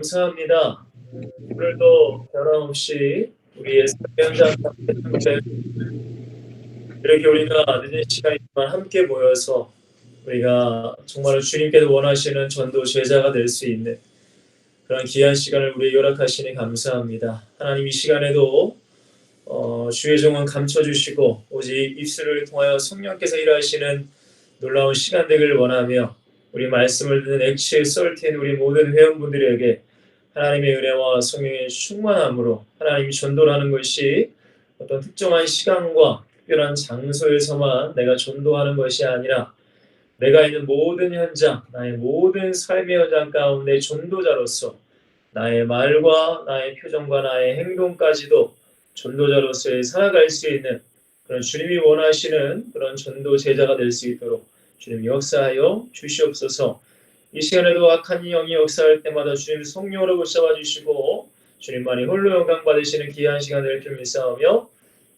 감사합니다. 오늘도 변함없이 우리의 삶의 현장 가운데 이렇게 우리가 늦은 시간이지만 함께 모여서 우리가 정말 주님께서 원하시는 전도 제자가 될 수 있는 그런 귀한 시간을 우리에게 허락하시니 감사합니다. 하나님 이 시간에도 주의 종은 감춰주시고 오직 입술을 통하여 성령께서 일하시는 놀라운 시간 되기를 원하며 우리 말씀을 듣는 엑치의 썰틴 우리 모든 회원분들에게 하나님의 은혜와 성령의 충만함으로 하나님이 전도라는 것이 어떤 특정한 시간과 특별한 장소에서만 내가 전도하는 것이 아니라 내가 있는 모든 현장, 나의 모든 삶의 현장 가운데 전도자로서 나의 말과 나의 표정과 나의 행동까지도 전도자로서의 살아갈 수 있는 그런 주님이 원하시는 그런 전도 제자가 될 수 있도록 주님 역사하여 주시옵소서. 이 시간에도 악한 영이 역사할 때마다 주님 성령으로 붙잡아 주시고 주님만이 홀로 영광 받으시는 귀한 시간 될 줄 믿사오며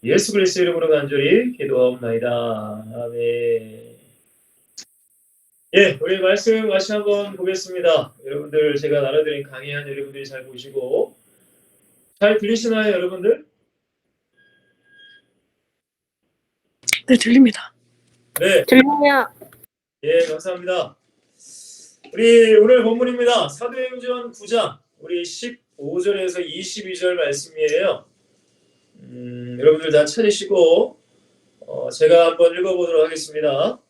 예수 그리스도 이름으로 간절히 기도하옵나이다. 아멘. 예, 우리 말씀 다시 한번 보겠습니다. 여러분들 제가 나눠드린 강의한 여러분들이 잘 보시고 잘 들리시나요, 여러분들? 네, 들립니다. 네, 들려요. 예, 감사합니다. 우리 오늘 본문입니다. 사도행전 9장 우리 15절에서 22절 말씀이에요. 여러분들 다 찾으시고 제가 한번 읽어보도록 하겠습니다.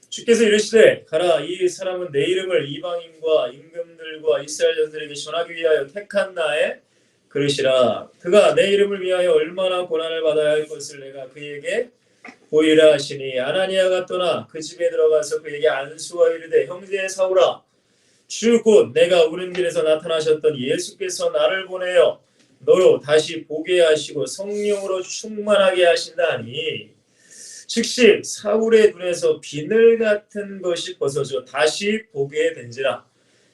주께서 이르시되 가라 이 사람은 내 이름을 이방인과 임금들과 이스라엘 자들에게 전하기 위하여 택한 나의 그릇이라. 그가 내 이름을 위하여 얼마나 고난을 받아야 할 것을 내가 그에게 보이라 하시니 아나니아가 떠나 그 집에 들어가서 그에게 안수와 이르되 형제 사울아 주 곧 내가 오는 길에서 나타나셨던 예수께서 나를 보내어 너로 다시 보게 하시고 성령으로 충만하게 하신다 하니 즉시 사울의 눈에서 비늘 같은 것이 벗어져 다시 보게 된지라.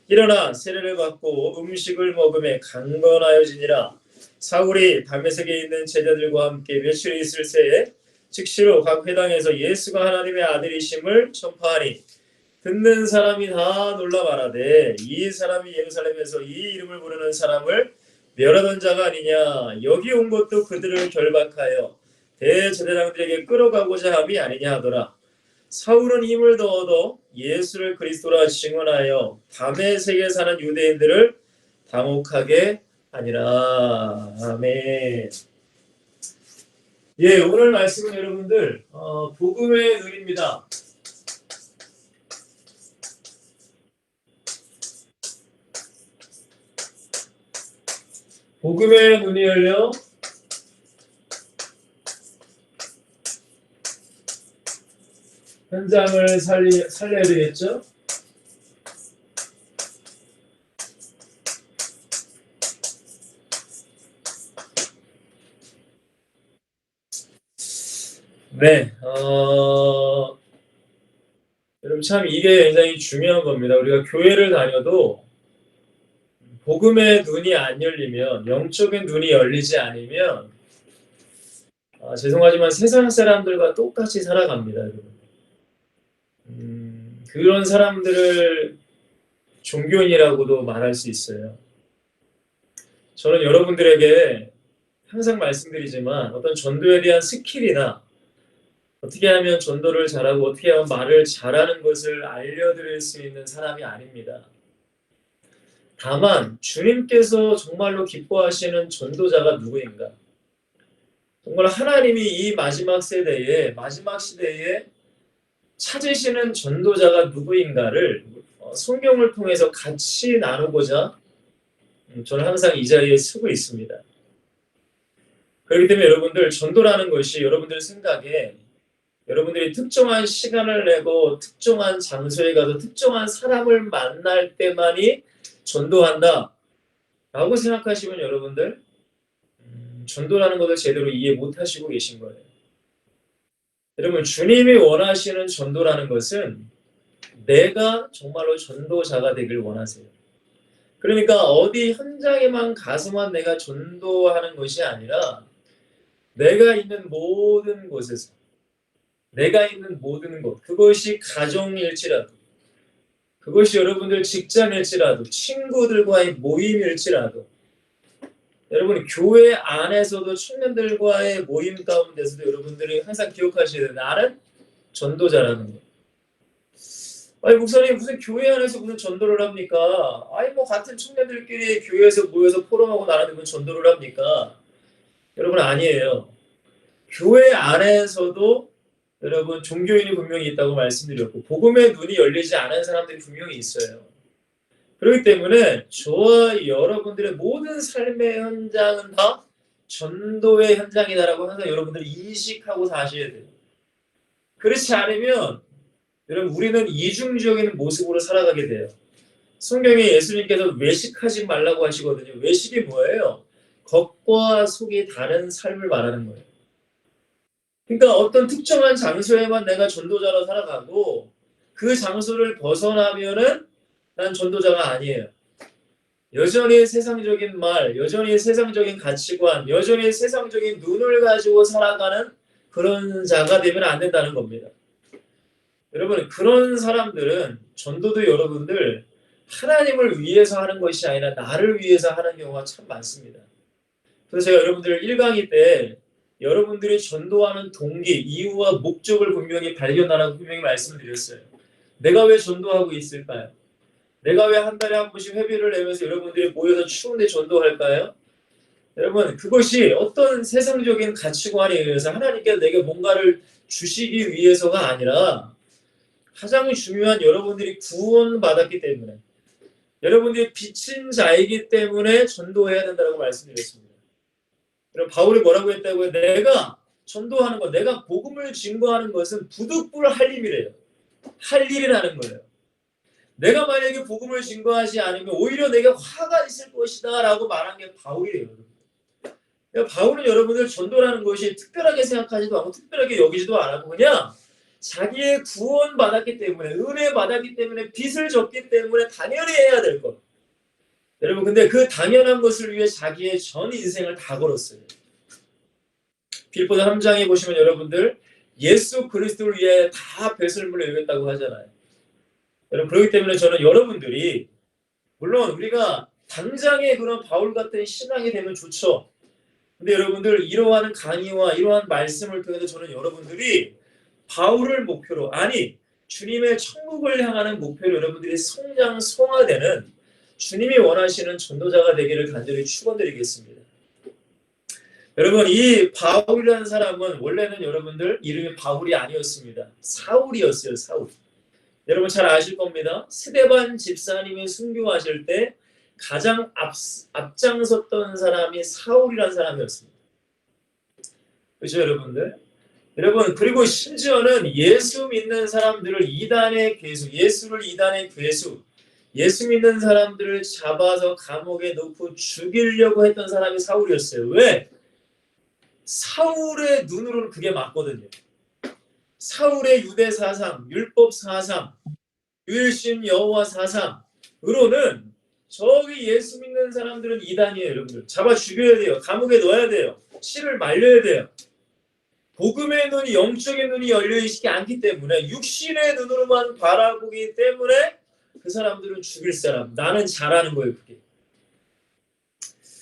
일어나 세례를 받고 음식을 먹음에 강건하여지니라. 사울이 다메섹에 있는 제자들과 함께 며칠 있을 새에 즉시로 각 회당에서 예수가 하나님의 아들이심을 전파하니 듣는 사람이 다 놀라 말하되 이 사람이 예루살렘에서 이 이름을 부르는 사람을 멸하던 자가 아니냐. 여기 온 것도 그들을 결박하여 대제사장들에게 끌어가고자 함이 아니냐 하더라. 사울은 힘을 더 얻어 예수를 그리스도라 증언하여 다메섹에 사는 유대인들을 당혹하게 하니라. 아멘. 예, 오늘 말씀은 여러분들 복음의 눈입니다. 복음의 눈이 열려 현장을 살려야 되겠죠? 네, 여러분 참 이게 굉장히 중요한 겁니다. 우리가 교회를 다녀도 복음의 눈이 안 열리면, 영적인 눈이 열리지 않으면 죄송하지만 세상 사람들과 똑같이 살아갑니다, 여러분. 그런 사람들을 종교인이라고도 말할 수 있어요. 저는 여러분들에게 항상 말씀드리지만 어떤 전도에 대한 스킬이나 어떻게 하면 전도를 잘하고 어떻게 하면 말을 잘하는 것을 알려드릴 수 있는 사람이 아닙니다. 다만 주님께서 정말로 기뻐하시는 전도자가 누구인가? 정말 하나님이 이 마지막 세대에 마지막 시대에 찾으시는 전도자가 누구인가를 성경을 통해서 같이 나누고자 저는 항상 이 자리에 서고 있습니다. 그렇기 때문에 여러분들 전도라는 것이 여러분들 생각에 여러분들이 특정한 시간을 내고 특정한 장소에 가서 특정한 사람을 만날 때만이 전도한다 라고 생각하시면 여러분들 전도라는 것을 제대로 이해 못하시고 계신 거예요. 여러분 주님이 원하시는 전도라는 것은 내가 정말로 전도자가 되길 원하세요. 그러니까 어디 현장에만 가서만 내가 전도하는 것이 아니라 내가 있는 모든 곳에서 내가 있는 모든 곳, 그것이 가정일지라도 그것이 여러분들 직장일지라도 친구들과의 모임일지라도 여러분 교회 안에서도 청년들과의 모임 가운데서도 여러분들이 항상 기억하셔야 돼요. 나는 전도자라는 거. 아니 목사님 무슨 교회 안에서 무슨 전도를 합니까? 아니 뭐 같은 청년들끼리 교회에서 모여서 포럼하고 나누는 건 전도를 합니까? 여러분 아니에요. 교회 안에서도 여러분 종교인이 분명히 있다고 말씀드렸고 복음의 눈이 열리지 않은 사람들이 분명히 있어요. 그렇기 때문에 저와 여러분들의 모든 삶의 현장은 다 전도의 현장이다라고 항상 여러분들이 인식하고 사셔야 돼요. 그렇지 않으면 여러분 우리는 이중적인 모습으로 살아가게 돼요. 성경에 예수님께서 외식하지 말라고 하시거든요. 외식이 뭐예요? 겉과 속이 다른 삶을 말하는 거예요. 그러니까 어떤 특정한 장소에만 내가 전도자로 살아가고 그 장소를 벗어나면은 난 전도자가 아니에요. 여전히 세상적인 말, 여전히 세상적인 가치관, 여전히 세상적인 눈을 가지고 살아가는 그런 자가 되면 안 된다는 겁니다. 여러분 그런 사람들은 전도도 여러분들 하나님을 위해서 하는 것이 아니라 나를 위해서 하는 경우가 참 많습니다. 그래서 제가 여러분들 1강의 때 여러분들이 전도하는 동기, 이유와 목적을 분명히 발견하라고 분명히 말씀을 드렸어요. 내가 왜 전도하고 있을까요? 내가 왜 한 달에 한 번씩 회비를 내면서 여러분들이 모여서 추운데 전도할까요? 여러분 그것이 어떤 세상적인 가치관에 의해서 하나님께서 내게 뭔가를 주시기 위해서가 아니라 가장 중요한 여러분들이 구원받았기 때문에 여러분들이 빚진 자이기 때문에 전도해야 된다고 말씀드렸습니다. 여러분 바울이 뭐라고 했다고요? 내가 전도하는 것, 내가 복음을 증거하는 것은 부득불 할 일이래요. 할 일이라는 거예요. 내가 만약에 복음을 증거하지 않으면 오히려 내게 화가 있을 것이다 라고 말한 게 바울이에요. 그러니까 바울은 여러분들 전도라는 것이 특별하게 생각하지도 않고 특별하게 여기지도 않았고 그냥 자기의 구원 받았기 때문에 은혜 받았기 때문에 빚을 졌기 때문에 당연히 해야 될 것. 여러분 근데 그 당연한 것을 위해 자기의 전 인생을 다 걸었어요. 빌보서 3장에 보시면 여러분들 예수 그리스도를 위해 다 배설물을 여겼다고 하잖아요. 여러분 그렇기 때문에 저는 여러분들이 물론 우리가 당장에 그런 바울 같은 신앙이 되면 좋죠. 근데 여러분들 이러한 강의와 이러한 말씀을 통해서 저는 여러분들이 바울을 목표로 아니 주님의 천국을 향하는 목표로 여러분들이 성장 성화되는 주님이 원하시는 전도자가 되기를 간절히 축원드리겠습니다. 여러분 이 바울이라는 사람은 원래는 여러분들 이름이 바울이 아니었습니다. 사울이었어요. 사울. 여러분 잘 아실 겁니다. 스데반 집사님이 순교하실 때 가장 앞장섰던 사람이 사울이라는 사람이었습니다. 그렇죠 여러분들? 여러분 그리고 심지어는 예수 믿는 사람들을 이단의 괴수, 예수를 이단의 괴수, 예수 믿는 사람들을 잡아서 감옥에 넣고 죽이려고 했던 사람이 사울이었어요. 왜? 사울의 눈으로는 그게 맞거든요. 사울의 유대 사상, 율법 사상, 유일신 여호와 사상으로는 저기 예수 믿는 사람들은 이단이에요. 여러분들 잡아 죽여야 돼요. 감옥에 넣어야 돼요. 씨를 말려야 돼요. 복음의 눈이 영적인 눈이 열려있지 않기 때문에 육신의 눈으로만 바라보기 때문에 그 사람들은 죽일 사람. 나는 잘하는 거예요. 그게.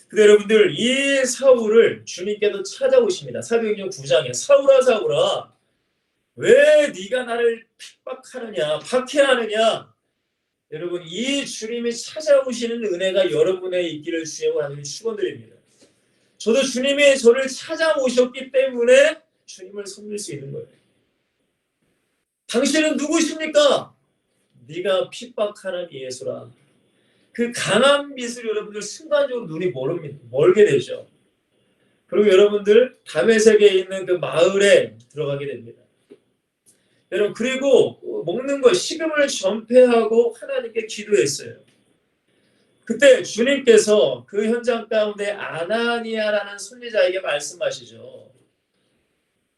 근데 여러분들 이 사울을 주님께서 찾아오십니다. 사도행전 9장에 사울아 사울아 왜 네가 나를 핍박하느냐 박해하느냐. 여러분 이 주님이 찾아오시는 은혜가 여러분의 있기를 주님을 하나님 축원드립니다. 저도 주님이 저를 찾아오셨기 때문에 주님을 섬길 수 있는 거예요. 당신은 누구십니까? 네가 핍박하는 예수라. 그 강한 빛을 여러분들 순간적으로 눈이 멀게 되죠. 그리고 여러분들 다메섹에 있는 그 마을에 들어가게 됩니다. 여러분 그리고 먹는 것 식음을 전폐하고 하나님께 기도했어요. 그때 주님께서 그 현장 가운데 아나니아라는 선지자에게 말씀하시죠.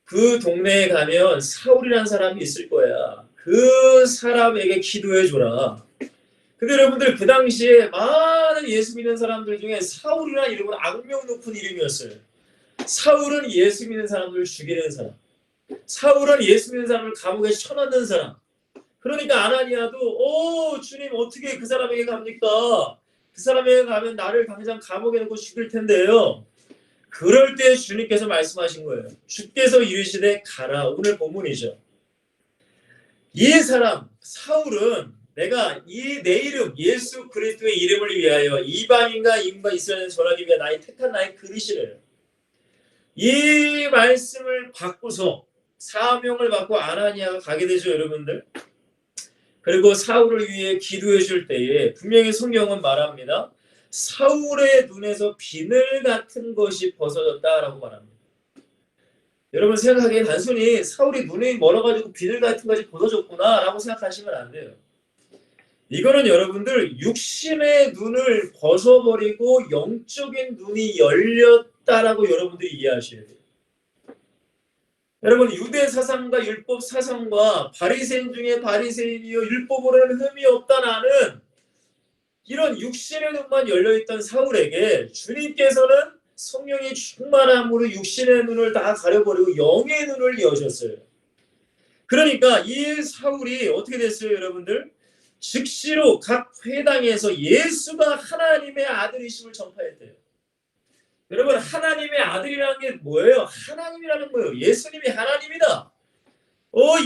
그 동네에 가면 사울이라는 사람이 있을 거야. 그 사람에게 기도해줘라. 근데 여러분들 그 당시에 많은 예수 믿는 사람들 중에 사울이라는 이름은 악명 높은 이름이었어요. 사울은 예수 믿는 사람들을 죽이는 사람. 사울은 예수 믿는 사람을 감옥에 쳐넣는 사람. 그러니까 아나니아도 주님 어떻게 그 사람에게 갑니까? 그 사람에게 가면 나를 당장 감옥에 넣고 죽일 텐데요. 그럴 때 주님께서 말씀하신 거예요. 주께서 이르시되 가라. 오늘 본문이죠. 이 사람 사울은 내가 내 이름 예수 그리스도의 이름을 위하여 이방인과 임과 이스라엘을 전하기 위해 나의 택한 나의 그릇이래요. 이 말씀을 받고서 사명을 받고 아나니아가 가게 되죠, 여러분들. 그리고 사울을 위해 기도해 줄 때에 분명히 성경은 말합니다. 사울의 눈에서 비늘 같은 것이 벗어졌다라고 말합니다. 여러분 생각하기에 단순히 사울이 눈이 멀어가지고 비늘 같은 것이 벗어졌구나라고 생각하시면 안 돼요. 이거는 여러분들 육신의 눈을 벗어버리고 영적인 눈이 열렸다라고 여러분들이 이해하셔야 돼요. 여러분 유대 사상과 율법 사상과 바리새인 중에 바리새인이요 율법으로는 흠이 없다 나는 이런 육신의 눈만 열려있던 사울에게 주님께서는 성령이 충만함으로 육신의 눈을 다 가려버리고 영의 눈을 여셨어요. 그러니까 이 사울이 어떻게 됐어요, 여러분들? 즉시로 각 회당에서 예수가 하나님의 아들이심을 전파했대요. 여러분 하나님의 아들이라는 게 뭐예요? 하나님이라는 거예요. 예수님이 하나님이다.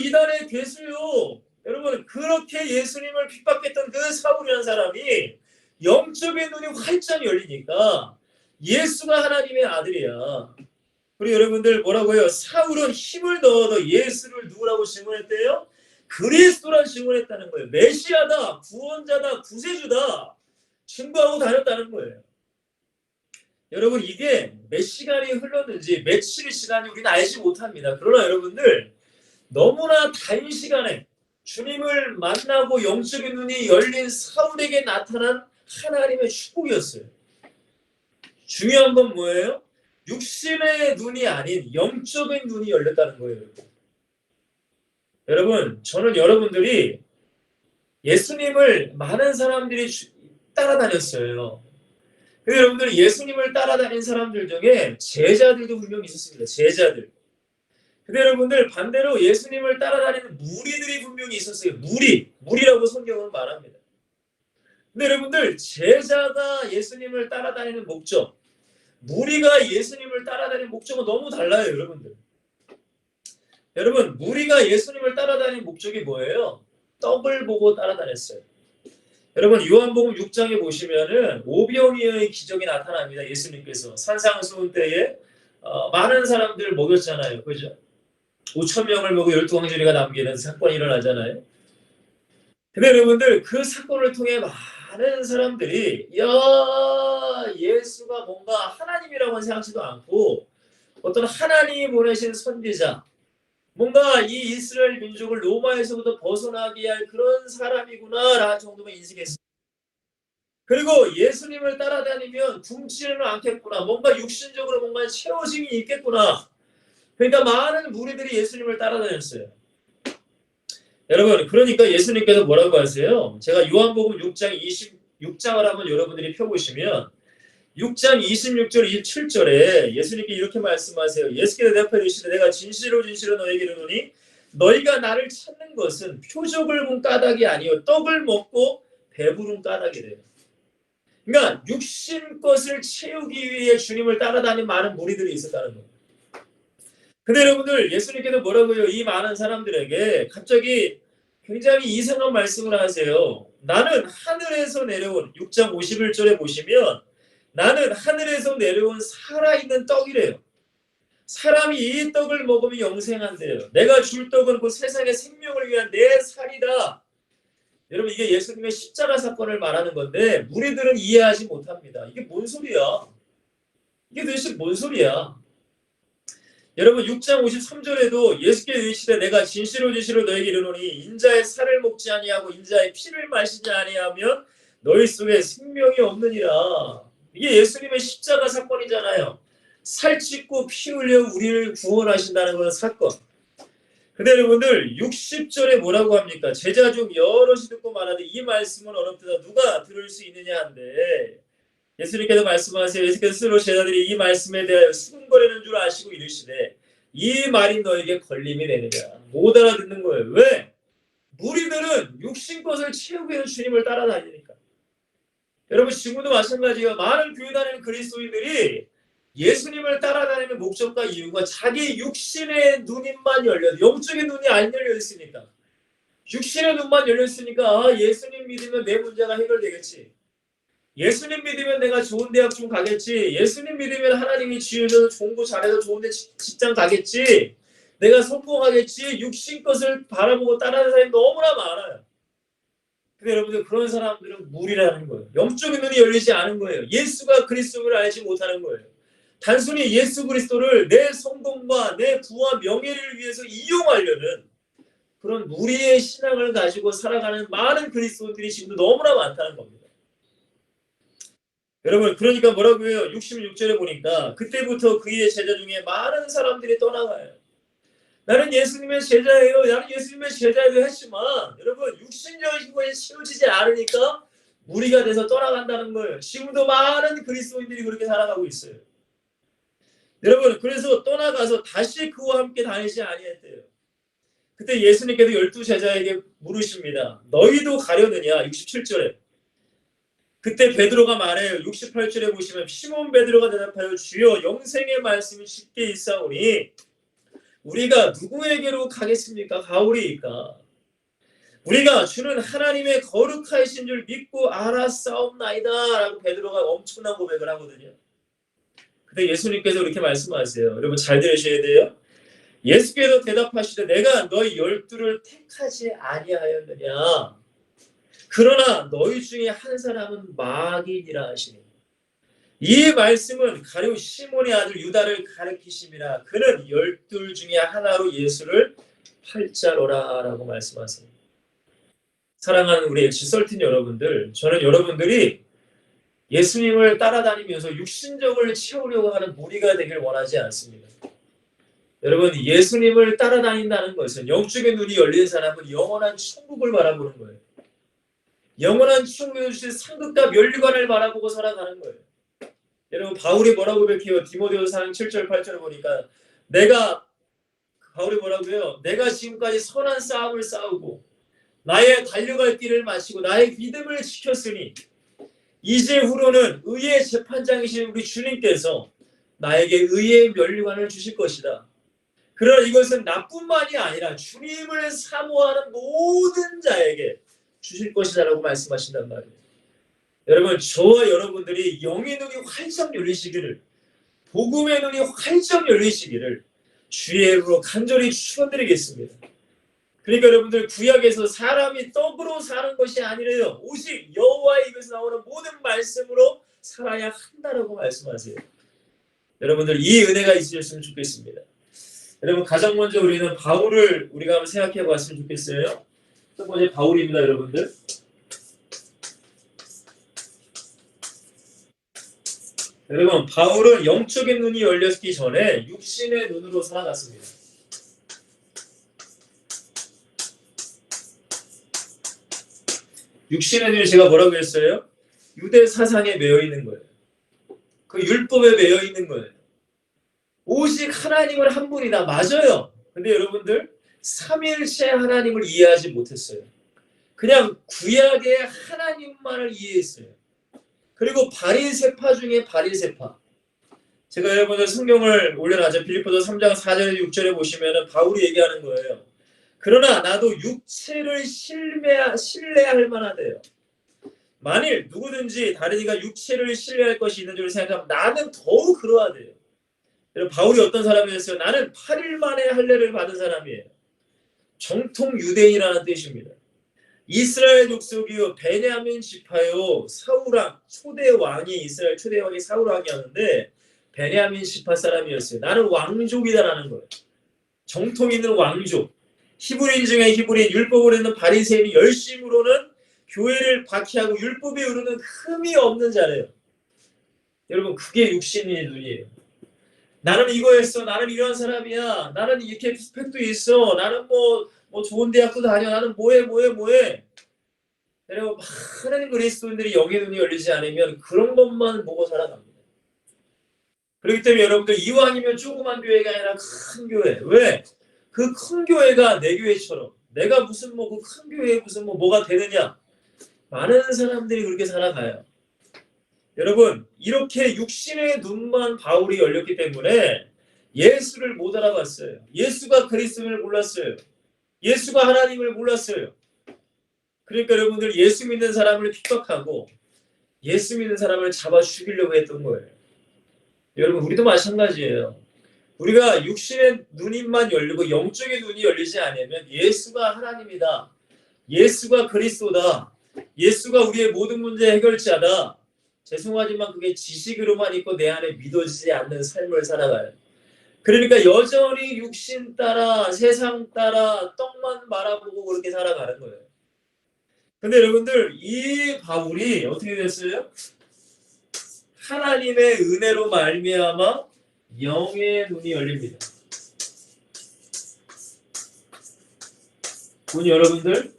이단의 괴수요. 여러분 그렇게 예수님을 핍박했던 그 사울이라는 사람이 영적인 눈이 활짝 열리니까 예수가 하나님의 아들이야. 그리고 여러분들 뭐라고요? 사울은 힘을 넣어서 예수를 누구라고 증언했대요? 그리스도란 증언했다는 거예요. 메시아다, 구원자다, 구세주다 증거하고 다녔다는 거예요. 여러분 이게 몇 시간이 흘렀는지 며칠 시간이 우리는 알지 못합니다. 그러나 여러분들 너무나 단시간에 주님을 만나고 영적인 눈이 열린 사울에게 나타난 하나님의 축복이었어요. 중요한 건 뭐예요? 육신의 눈이 아닌 영적인 눈이 열렸다는 거예요. 여러분 저는 여러분들이 예수님을 많은 사람들이 따라다녔어요. 근데 여러분들 예수님을 따라다닌 사람들 중에 제자들도 분명히 있었습니다. 제자들. 근데 여러분들 반대로 예수님을 따라다니는 무리들이 분명히 있었어요. 무리라고 성경은 말합니다. 근데 여러분들 제자가 예수님을 따라다니는 목적, 무리가 예수님을 따라다니는 목적은 너무 달라요, 여러분들. 여러분 무리가 예수님을 따라다니는 목적이 뭐예요? 떡을 보고 따라다녔어요. 여러분 요한복음 6장에 보시면은 오병이어의 기적이 나타납니다. 예수님께서 산상수훈 때에 많은 사람들을 먹였잖아요. 그죠? 5,000명을 먹고 12광주리가 남기는 사건이 일어나잖아요. 근데 여러분들 그 사건을 통해 많은 사람들이 예수가 뭔가 하나님이라고 생각지도 않고 어떤 하나님이 보내신 선지자 뭔가 이 이스라엘 민족을 로마에서부터 벗어나게 할 그런 사람이구나라는 정도만 인식했어요. 그리고 예수님을 따라다니면 굶지는 않겠구나. 뭔가 육신적으로 뭔가 채워짐이 있겠구나. 그러니까 많은 무리들이 예수님을 따라다녔어요. 여러분 그러니까 예수님께서 뭐라고 하세요? 제가 요한복음 6장 26장을 한번 여러분들이 펴보시면 6장 26절 27절에 예수님께 이렇게 말씀하세요. 예수께서 대답하여 이르시되 내가 진실로 너에게 이르노니 너희가 나를 찾는 것은 표적을 본 까닭이 아니요 떡을 먹고 배부른 까닭이래요. 그러니까 육신 것을 채우기 위해 주님을 따라다니는 많은 무리들이 있었다는 거예요. 근데 여러분들 예수님께서 뭐라고요? 이 많은 사람들에게 갑자기 굉장히 이상한 말씀을 하세요. 나는 하늘에서 내려온 6장 51절에 보시면 나는 하늘에서 내려온 살아있는 떡이래요. 사람이 이 떡을 먹으면 영생한대요. 내가 줄 떡은 그 세상의 생명을 위한 내 살이다. 여러분 이게 예수님의 십자가 사건을 말하는 건데 무리들은 이해하지 못합니다. 이게 뭔 소리야? 이게 도대체 뭔 소리야? 여러분 6장 53절에도 예수께서 이르시되 내가 진실로 너에게 이르노니 인자의 살을 먹지 아니하고 인자의 피를 마시지 아니하면 너희 속에 생명이 없느니라. 이게 예수님의 십자가 사건이잖아요. 살찢고 피 흘려 우리를 구원하신다는 그런 사건. 근데 여러분들 60절에 뭐라고 합니까? 제자 중 여럿이 듣고 말하되 이 말씀은 어렵다 누가 들을 수 있느냐 한데 예수님께서 말씀하세요. 예수께서 스스로 제자들이 이 말씀에 대하여 수군거리는 줄 아시고 이르시되 이 말이 너에게 걸림이 되느냐. 못 알아듣는 거예요. 왜? 무리들은 육신 것을 채우기 위해서 주님을 따라다니니까. 여러분 지금도 마찬가지예요. 많은 교회 다니는 그리스도인들이 예수님을 따라다니는 목적과 이유가 자기 육신의 눈만 열려도 영적인 눈이 안 열려 있으니까. 육신의 눈만 열려 있으니까 예수님 믿으면 내 문제가 해결되겠지. 예수님 믿으면 내가 좋은 대학 좀 가겠지. 예수님 믿으면 하나님이 지으셔서 공부 잘해서 좋은 데 직장 가겠지. 내가 성공하겠지. 육신 것을 바라보고 따라하는 사람이 너무나 많아요. 근데 여러분들 그런 사람들은 무리라는 거예요. 영적인 눈이 열리지 않은 거예요. 예수가 그리스도를 알지 못하는 거예요. 단순히 예수 그리스도를 내 성공과 내 부와 명예를 위해서 이용하려는 그런 무리의 신앙을 가지고 살아가는 많은 그리스도인들이 지금도 너무나 많다는 겁니다. 여러분 그러니까 뭐라고 해요? 66절에 보니까 그때부터 그의 제자 중에 많은 사람들이 떠나가요. 나는 예수님의 제자예요. 나는 예수님의 제자예요 했지만 여러분 육신적인 것이 채워지지 않으니까 무리가 돼서 떠나간다는 거예요. 지금도 많은 그리스도인들이 그렇게 살아가고 있어요. 여러분 그래서 떠나가서 다시 그와 함께 다니지 아니했대요. 그때 예수님께서 12 제자에게 물으십니다. 너희도 가려느냐? 67절에. 그때 베드로가 말해요. 68절에 보시면 시몬 베드로가 대답하여 주여 영생의 말씀이 쉽게 있사오니 우리가 누구에게로 가겠습니까? 가오리이까. 우리가 주는 하나님의 거룩하신 줄 믿고 알았사옵나이다 라고 베드로가 엄청난 고백을 하거든요. 근데 예수님께서 이렇게 말씀하세요. 여러분 잘 들으셔야 돼요. 예수께서 대답하시되 내가 너희 12를 택하지 아니하였느냐. 그러나 너희 중에 한 사람은 마귀니라 하시니. 이 말씀은 가룟 시몬의 아들 유다를 가리키심이라. 그는 12 중에 하나로 예수를 팔자로라 라고 말씀하세요. 사랑하는 우리 엑시설틴 여러분들, 저는 여러분들이 예수님을 따라다니면서 육신적을 채우려고 하는 무리가 되길 원하지 않습니다. 여러분 예수님을 따라다닌다는 것은 영적인 눈이 열린 사람은 영원한 천국을 바라보는 거예요. 영원한 천국에 주신 상급과 면류관을 바라보고 살아가는 거예요. 여러분 바울이 뭐라고 고백해요? 디모데후서 4장 7절 8절을 보니까 바울이 뭐라고 해요? 내가 지금까지 선한 싸움을 싸우고 나의 달려갈 길을 마치고 나의 믿음을 지켰으니 이제 후로는 의의 재판장이신 우리 주님께서 나에게 의의 면류관을 주실 것이다. 그러나 이것은 나뿐만이 아니라 주님을 사모하는 모든 자에게 주실 것이다 라고 말씀하신단 말이에요. 여러분 저와 여러분들이 영의 눈이 활짝 열리시기를 복음의 눈이 활짝 열리시기를 주의 이름으로 간절히 축원드리겠습니다. 그러니까 여러분들 구약에서 사람이 떡으로 사는 것이 아니래요. 오직 여호와의 입에서 나오는 모든 말씀으로 살아야 한다라고 말씀하세요. 여러분들 이 은혜가 있으셨으면 좋겠습니다. 여러분 가장 먼저 우리는 바울을 우리가 한번 생각해 봤으면 좋겠어요. 첫 번째 바울입니다. 여러분들 여러분 바울은 영적인 눈이 열렸기 전에 육신의 눈으로 살아갔습니다. 육신의 눈이 제가 뭐라고 했어요? 유대 사상에 매여 있는 거예요. 그 율법에 매여 있는 거예요. 오직 하나님은 한 분이다. 맞아요. 근데 여러분들 삼위일체 하나님을 이해하지 못했어요. 그냥 구약의 하나님만을 이해했어요. 그리고 바리새파 중에 바리새파. 제가 여러분들 성경을 올려놨죠. 빌립보서 3장 4절에 6절에 보시면 바울이 얘기하는 거예요. 그러나 나도 육체를 신뢰할 만하대요. 만일 누구든지 다른 이가 육체를 신뢰할 것이 있는 줄 생각하면 나는 더욱 그러하대요. 여러분 바울이 어떤 사람이었어요? 나는 8일 만에 할례를 받은 사람이에요. 정통 유대인이라는 뜻입니다. 이스라엘 족속이요 베냐민 지파요 사울왕 초대 왕이 이스라엘 초대 왕이 사울왕이었는데 베냐민 지파 사람이었어요. 나는 왕족이다라는 거예요. 정통 있는 왕족. 히브리인 중에 히브리인, 율법을 읽는 바리새인이 열심으로는 교회를 박해하고 율법에 이르는 흠이 없는 자래요. 여러분 그게 육신의 눈이에요. 나는 이거 했어. 나는 이런 사람이야. 나는 이렇게 스펙도 있어. 나는 뭐 좋은 대학도 다녀. 나는 뭐해. 여러분 많은 그리스도인들이 영의 눈이 열리지 않으면 그런 것만 보고 살아갑니다. 그렇기 때문에 여러분들 이왕이면 조그만 교회가 아니라 큰 교회. 왜? 그 큰 교회가 내 교회처럼 내가 무슨 뭐 그 큰 교회에 무슨 뭐가 되느냐. 많은 사람들이 그렇게 살아가요. 여러분, 이렇게 육신의 눈만 바울이 열렸기 때문에 예수를 못 알아봤어요. 예수가 그리스도를 몰랐어요. 예수가 하나님을 몰랐어요. 그러니까 여러분들 예수 믿는 사람을 핍박하고 예수 믿는 사람을 잡아 죽이려고 했던 거예요. 여러분, 우리도 마찬가지예요. 우리가 육신의 눈만 열리고 영적인 눈이 열리지 않으면 예수가 하나님이다. 예수가 그리스도다. 예수가 우리의 모든 문제 해결자다. 죄송하지만 그게 지식으로만 있고 내 안에 믿어지지 않는 삶을 살아가요. 그러니까 여전히 육신 따라 세상 따라 떡만 바라보고 그렇게 살아가는 거예요. 근데 여러분들 이 바울이 어떻게 됐어요? 하나님의 은혜로 말미암아 영의 눈이 열립니다. 본 여러분들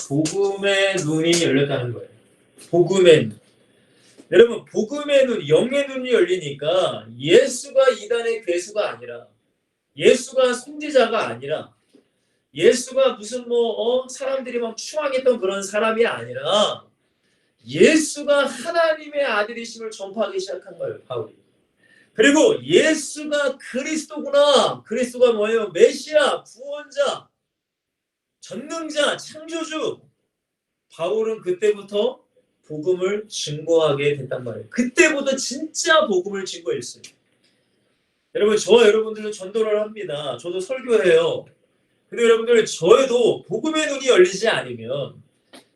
복음의 눈이 열렸다는 거예요. 복음의 눈. 여러분 복음의 눈, 영의 눈이 열리니까 예수가 이단의 괴수가 아니라 예수가 선지자가 아니라 예수가 무슨 사람들이 막 추앙했던 그런 사람이 아니라 예수가 하나님의 아들이심을 전파하기 시작한 거예요. 바울이. 그리고 예수가 그리스도구나. 그리스도가 뭐예요? 메시아, 구원자, 전능자, 창조주. 바울은 그때부터 복음을 증거하게 됐단 말이에요. 그때부터 진짜 복음을 증거했어요. 여러분, 저와 여러분들은 전도를 합니다. 저도 설교해요. 근데 여러분들, 저에도 복음의 눈이 열리지 않으면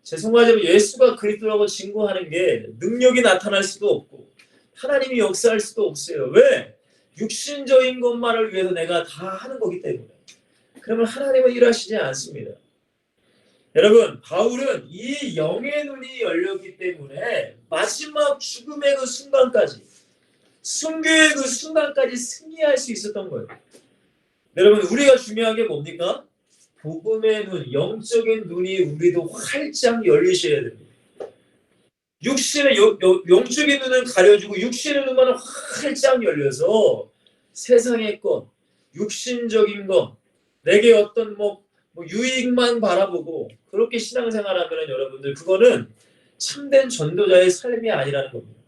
죄송하지만 예수가 그리스도라고 증거하는 게 능력이 나타날 수도 없고 하나님이 역사할 수도 없어요. 왜? 육신적인 것만을 위해서 내가 다 하는 거기 때문에. 그러면 하나님은 일하시지 않습니다. 여러분, 바울은 이 영의 눈이 열렸기 때문에 마지막 죽음의 그 순간까지, 순교의 그 순간까지 승리할 수 있었던 거예요. 여러분, 우리가 중요한 게 뭡니까? 복음의 눈, 영적인 눈이 우리도 활짝 열리셔야 됩니다. 육신의 영적인 눈은 가려지고 육신의 눈만 활짝 열려서 세상의 것, 육신적인 것, 내게 어떤 유익만 바라보고 그렇게 신앙생활하면 여러분들 그거는 참된 전도자의 삶이 아니라는 겁니다.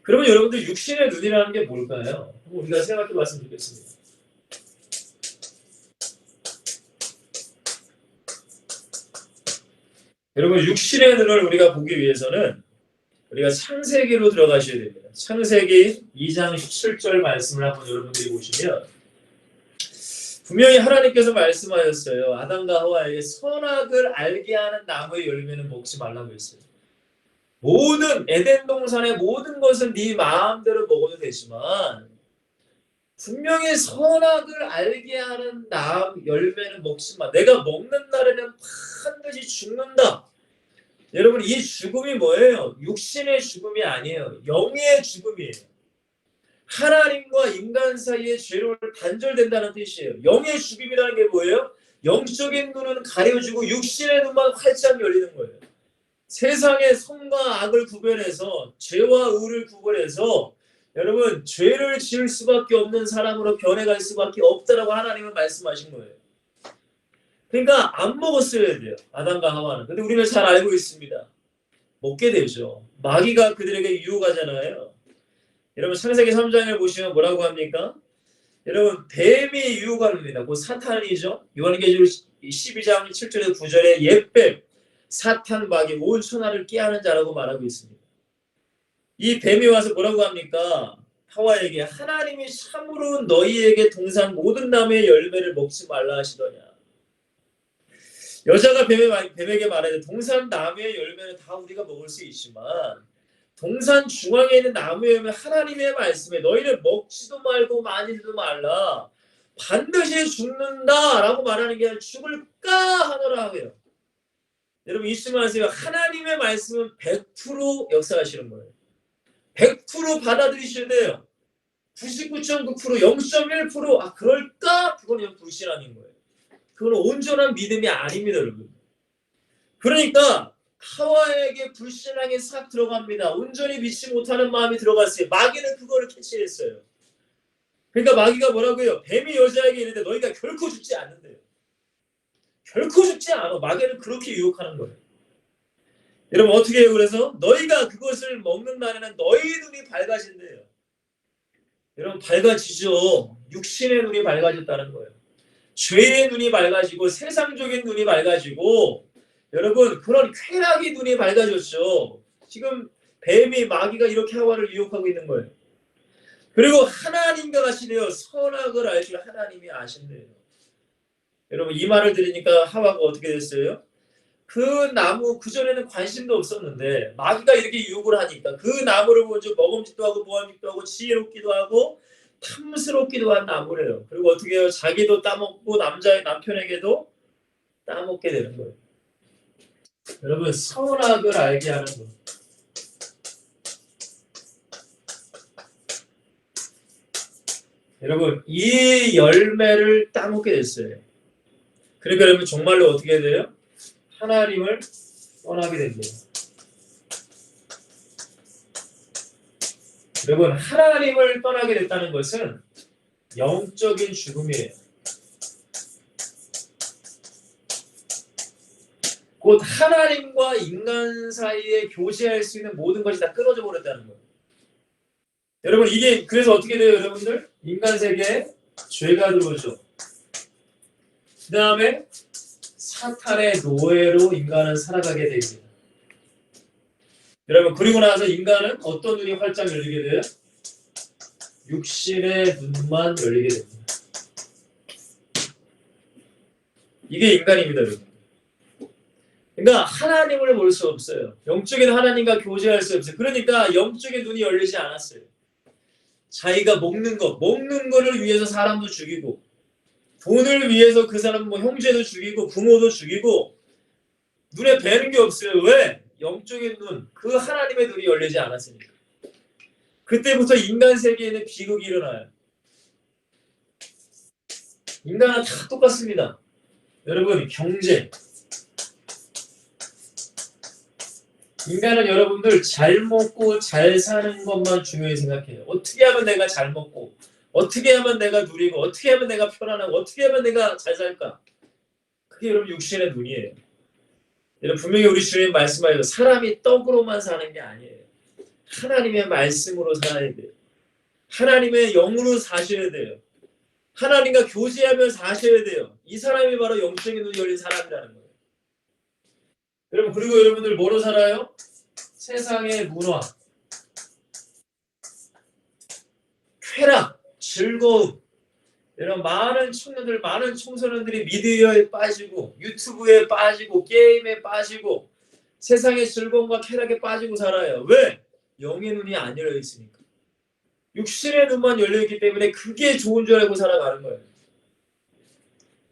그러면 여러분들 육신의 눈이라는 게 뭘까요? 우리가 생각해 봤으면 좋겠습니다. 여러분 육신의 눈을 우리가 보기 위해서는 우리가 창세기로 들어가셔야 됩니다. 창세기 2장 17절 말씀을 한번 여러분들이 보시면 분명히 하나님께서 말씀하셨어요. 아담과 하와에게 선악을 알게 하는 나무의 열매는 먹지 말라고 했어요. 모든 에덴 동산의 모든 것은 네 마음대로 먹어도 되지만 분명히 선악을 알게 하는 열매는 먹지 마. 내가 먹는 날에는 반드시 죽는다. 여러분 이 죽음이 뭐예요? 육신의 죽음이 아니에요. 영의 죽음이에요. 하나님과 인간 사이의 죄로 단절된다는 뜻이에요. 영의 죽음이라는 게 뭐예요? 영적인 눈은 가려지고 육신의 눈만 활짝 열리는 거예요. 세상의 선과 악을 구별해서 죄와 의를 구별해서 여러분 죄를 지을 수밖에 없는 사람으로 변해갈 수밖에 없다라고 하나님은 말씀하신 거예요. 그러니까 안 먹었어야 돼요. 아담과 하와는. 근데 우리는 잘 알고 있습니다. 먹게 되죠. 마귀가 그들에게 유혹하잖아요. 여러분 창세기 3장을 보시면 뭐라고 합니까? 여러분 뱀이 유혹합니다. 그 사탄이죠. 요한계시록 12장 7절에서 9절에 옛뱀 사탄 마귀 온 천하를 깨하는 자라고 말하고 있습니다. 이 뱀이 와서 뭐라고 합니까? 하와에게 하나님이 참으로 너희에게 동산 모든 나무의 열매를 먹지 말라 하시더냐. 여자가 뱀에게 말하되 동산 나무의 열매는 다 우리가 먹을 수 있지만 동산 중앙에 있는 나무의 열매 하나님의 말씀에 너희는 먹지도 말고 만지지도 말라. 반드시 죽는다라고 말하는 게 아니라 죽을까 하더라 하고요. 여러분 이심하세요. 하나님의 말씀은 100% 역사하시는 거예요. 100% 받아들이셔야 돼요. 99.9%, 0.1% 그럴까? 그건 불신앙인 거예요. 그건 온전한 믿음이 아닙니다, 여러분. 그러니까 하와에게 불신앙이 싹 들어갑니다. 온전히 믿지 못하는 마음이 들어갔어요. 마귀는 그거를 캐치했어요. 그러니까 마귀가 뭐라고 해요? 뱀이 여자에게 이르되 너희가 결코 죽지 않는데요. 결코 죽지 않아. 마귀는 그렇게 유혹하는 거예요. 여러분 어떻게 해요? 그래서 너희가 그것을 먹는 날에는 너희 눈이 밝아진대요. 여러분 밝아지죠. 육신의 눈이 밝아졌다는 거예요. 죄의 눈이 밝아지고 세상적인 눈이 밝아지고 여러분 그런 쾌락의 눈이 밝아졌죠. 지금 뱀이 마귀가 이렇게 하와를 유혹하고 있는 거예요. 그리고 하나님과 같이래요. 선악을 알 줄 하나님이 아신대요. 여러분 이 말을 들으니까 하와가 어떻게 됐어요? 그 나무 그전에는 관심도 없었는데 마귀가 이렇게 유혹을 하니까 그 나무를 먼저 먹음직도 하고 모함직도 하고 지혜롭기도 하고 탐스럽기도 한 나무래요. 그리고 어떻게 해요? 자기도 따먹고 남편에게도 따먹게 되는 거예요. 여러분 선악을 알게 하는 거. 여러분 이 열매를 따먹게 됐어요. 그러니까 여러분 정말로 어떻게 돼요? 하나님을 떠나게 됩니다. 여러분 하나님을 떠나게 됐다는 것은 영적인 죽음이에요. 곧 하나님과 인간 사이에 교제할 수 있는 모든 것이 다 끊어져 버렸다는 거예요. 여러분 이게 그래서 어떻게 돼요, 여러분들? 인간 세계에 죄가 들어오죠. 그 다음에 사탄의 노예로 인간은 살아가게 됩니다. 여러분 그리고 나서 인간은 어떤 눈이 활짝 열리게 돼요? 육신의 눈만 열리게 됩니다. 이게 인간입니다, 여러분. 그러니까 하나님을 볼 수 없어요. 영적인 하나님과 교제할 수 없어요. 그러니까 영적인 눈이 열리지 않았어요. 자기가 먹는 거를 위해서 사람도 죽이고 돈을 위해서 그 사람 형제도 죽이고 부모도 죽이고 눈에 뵈는 게 없어요. 왜? 영적인 눈, 그 하나님의 눈이 열리지 않았으니까. 그때부터 인간 세계에는 비극이 일어나요. 인간은 다 똑같습니다. 여러분 경제. 인간은 여러분들 잘 먹고 잘 사는 것만 중요히 생각해요. 어떻게 하면 내가 잘 먹고 어떻게 하면 내가 누리고 어떻게 하면 내가 편안하고 어떻게 하면 내가 잘 살까? 그게 여러분 육신의 눈이에요. 여러분 분명히 우리 주님 말씀하셔서 사람이 떡으로만 사는 게 아니에요. 하나님의 말씀으로 살아야 돼요. 하나님의 영으로 사셔야 돼요. 하나님과 교제하면서 사셔야 돼요. 이 사람이 바로 영적인 눈이 열린 사람이라는 거예요. 여러분 그리고 여러분들 뭐로 살아요? 세상의 문화, 쾌락, 즐거움. 여러분 많은 청년들, 많은 청소년들이 미디어에 빠지고 유튜브에 빠지고 게임에 빠지고 세상의 즐거움과 쾌락에 빠지고 살아요. 왜? 영의 눈이 안 열려 있으니까. 육신의 눈만 열려 있기 때문에 그게 좋은 줄 알고 살아가는 거예요.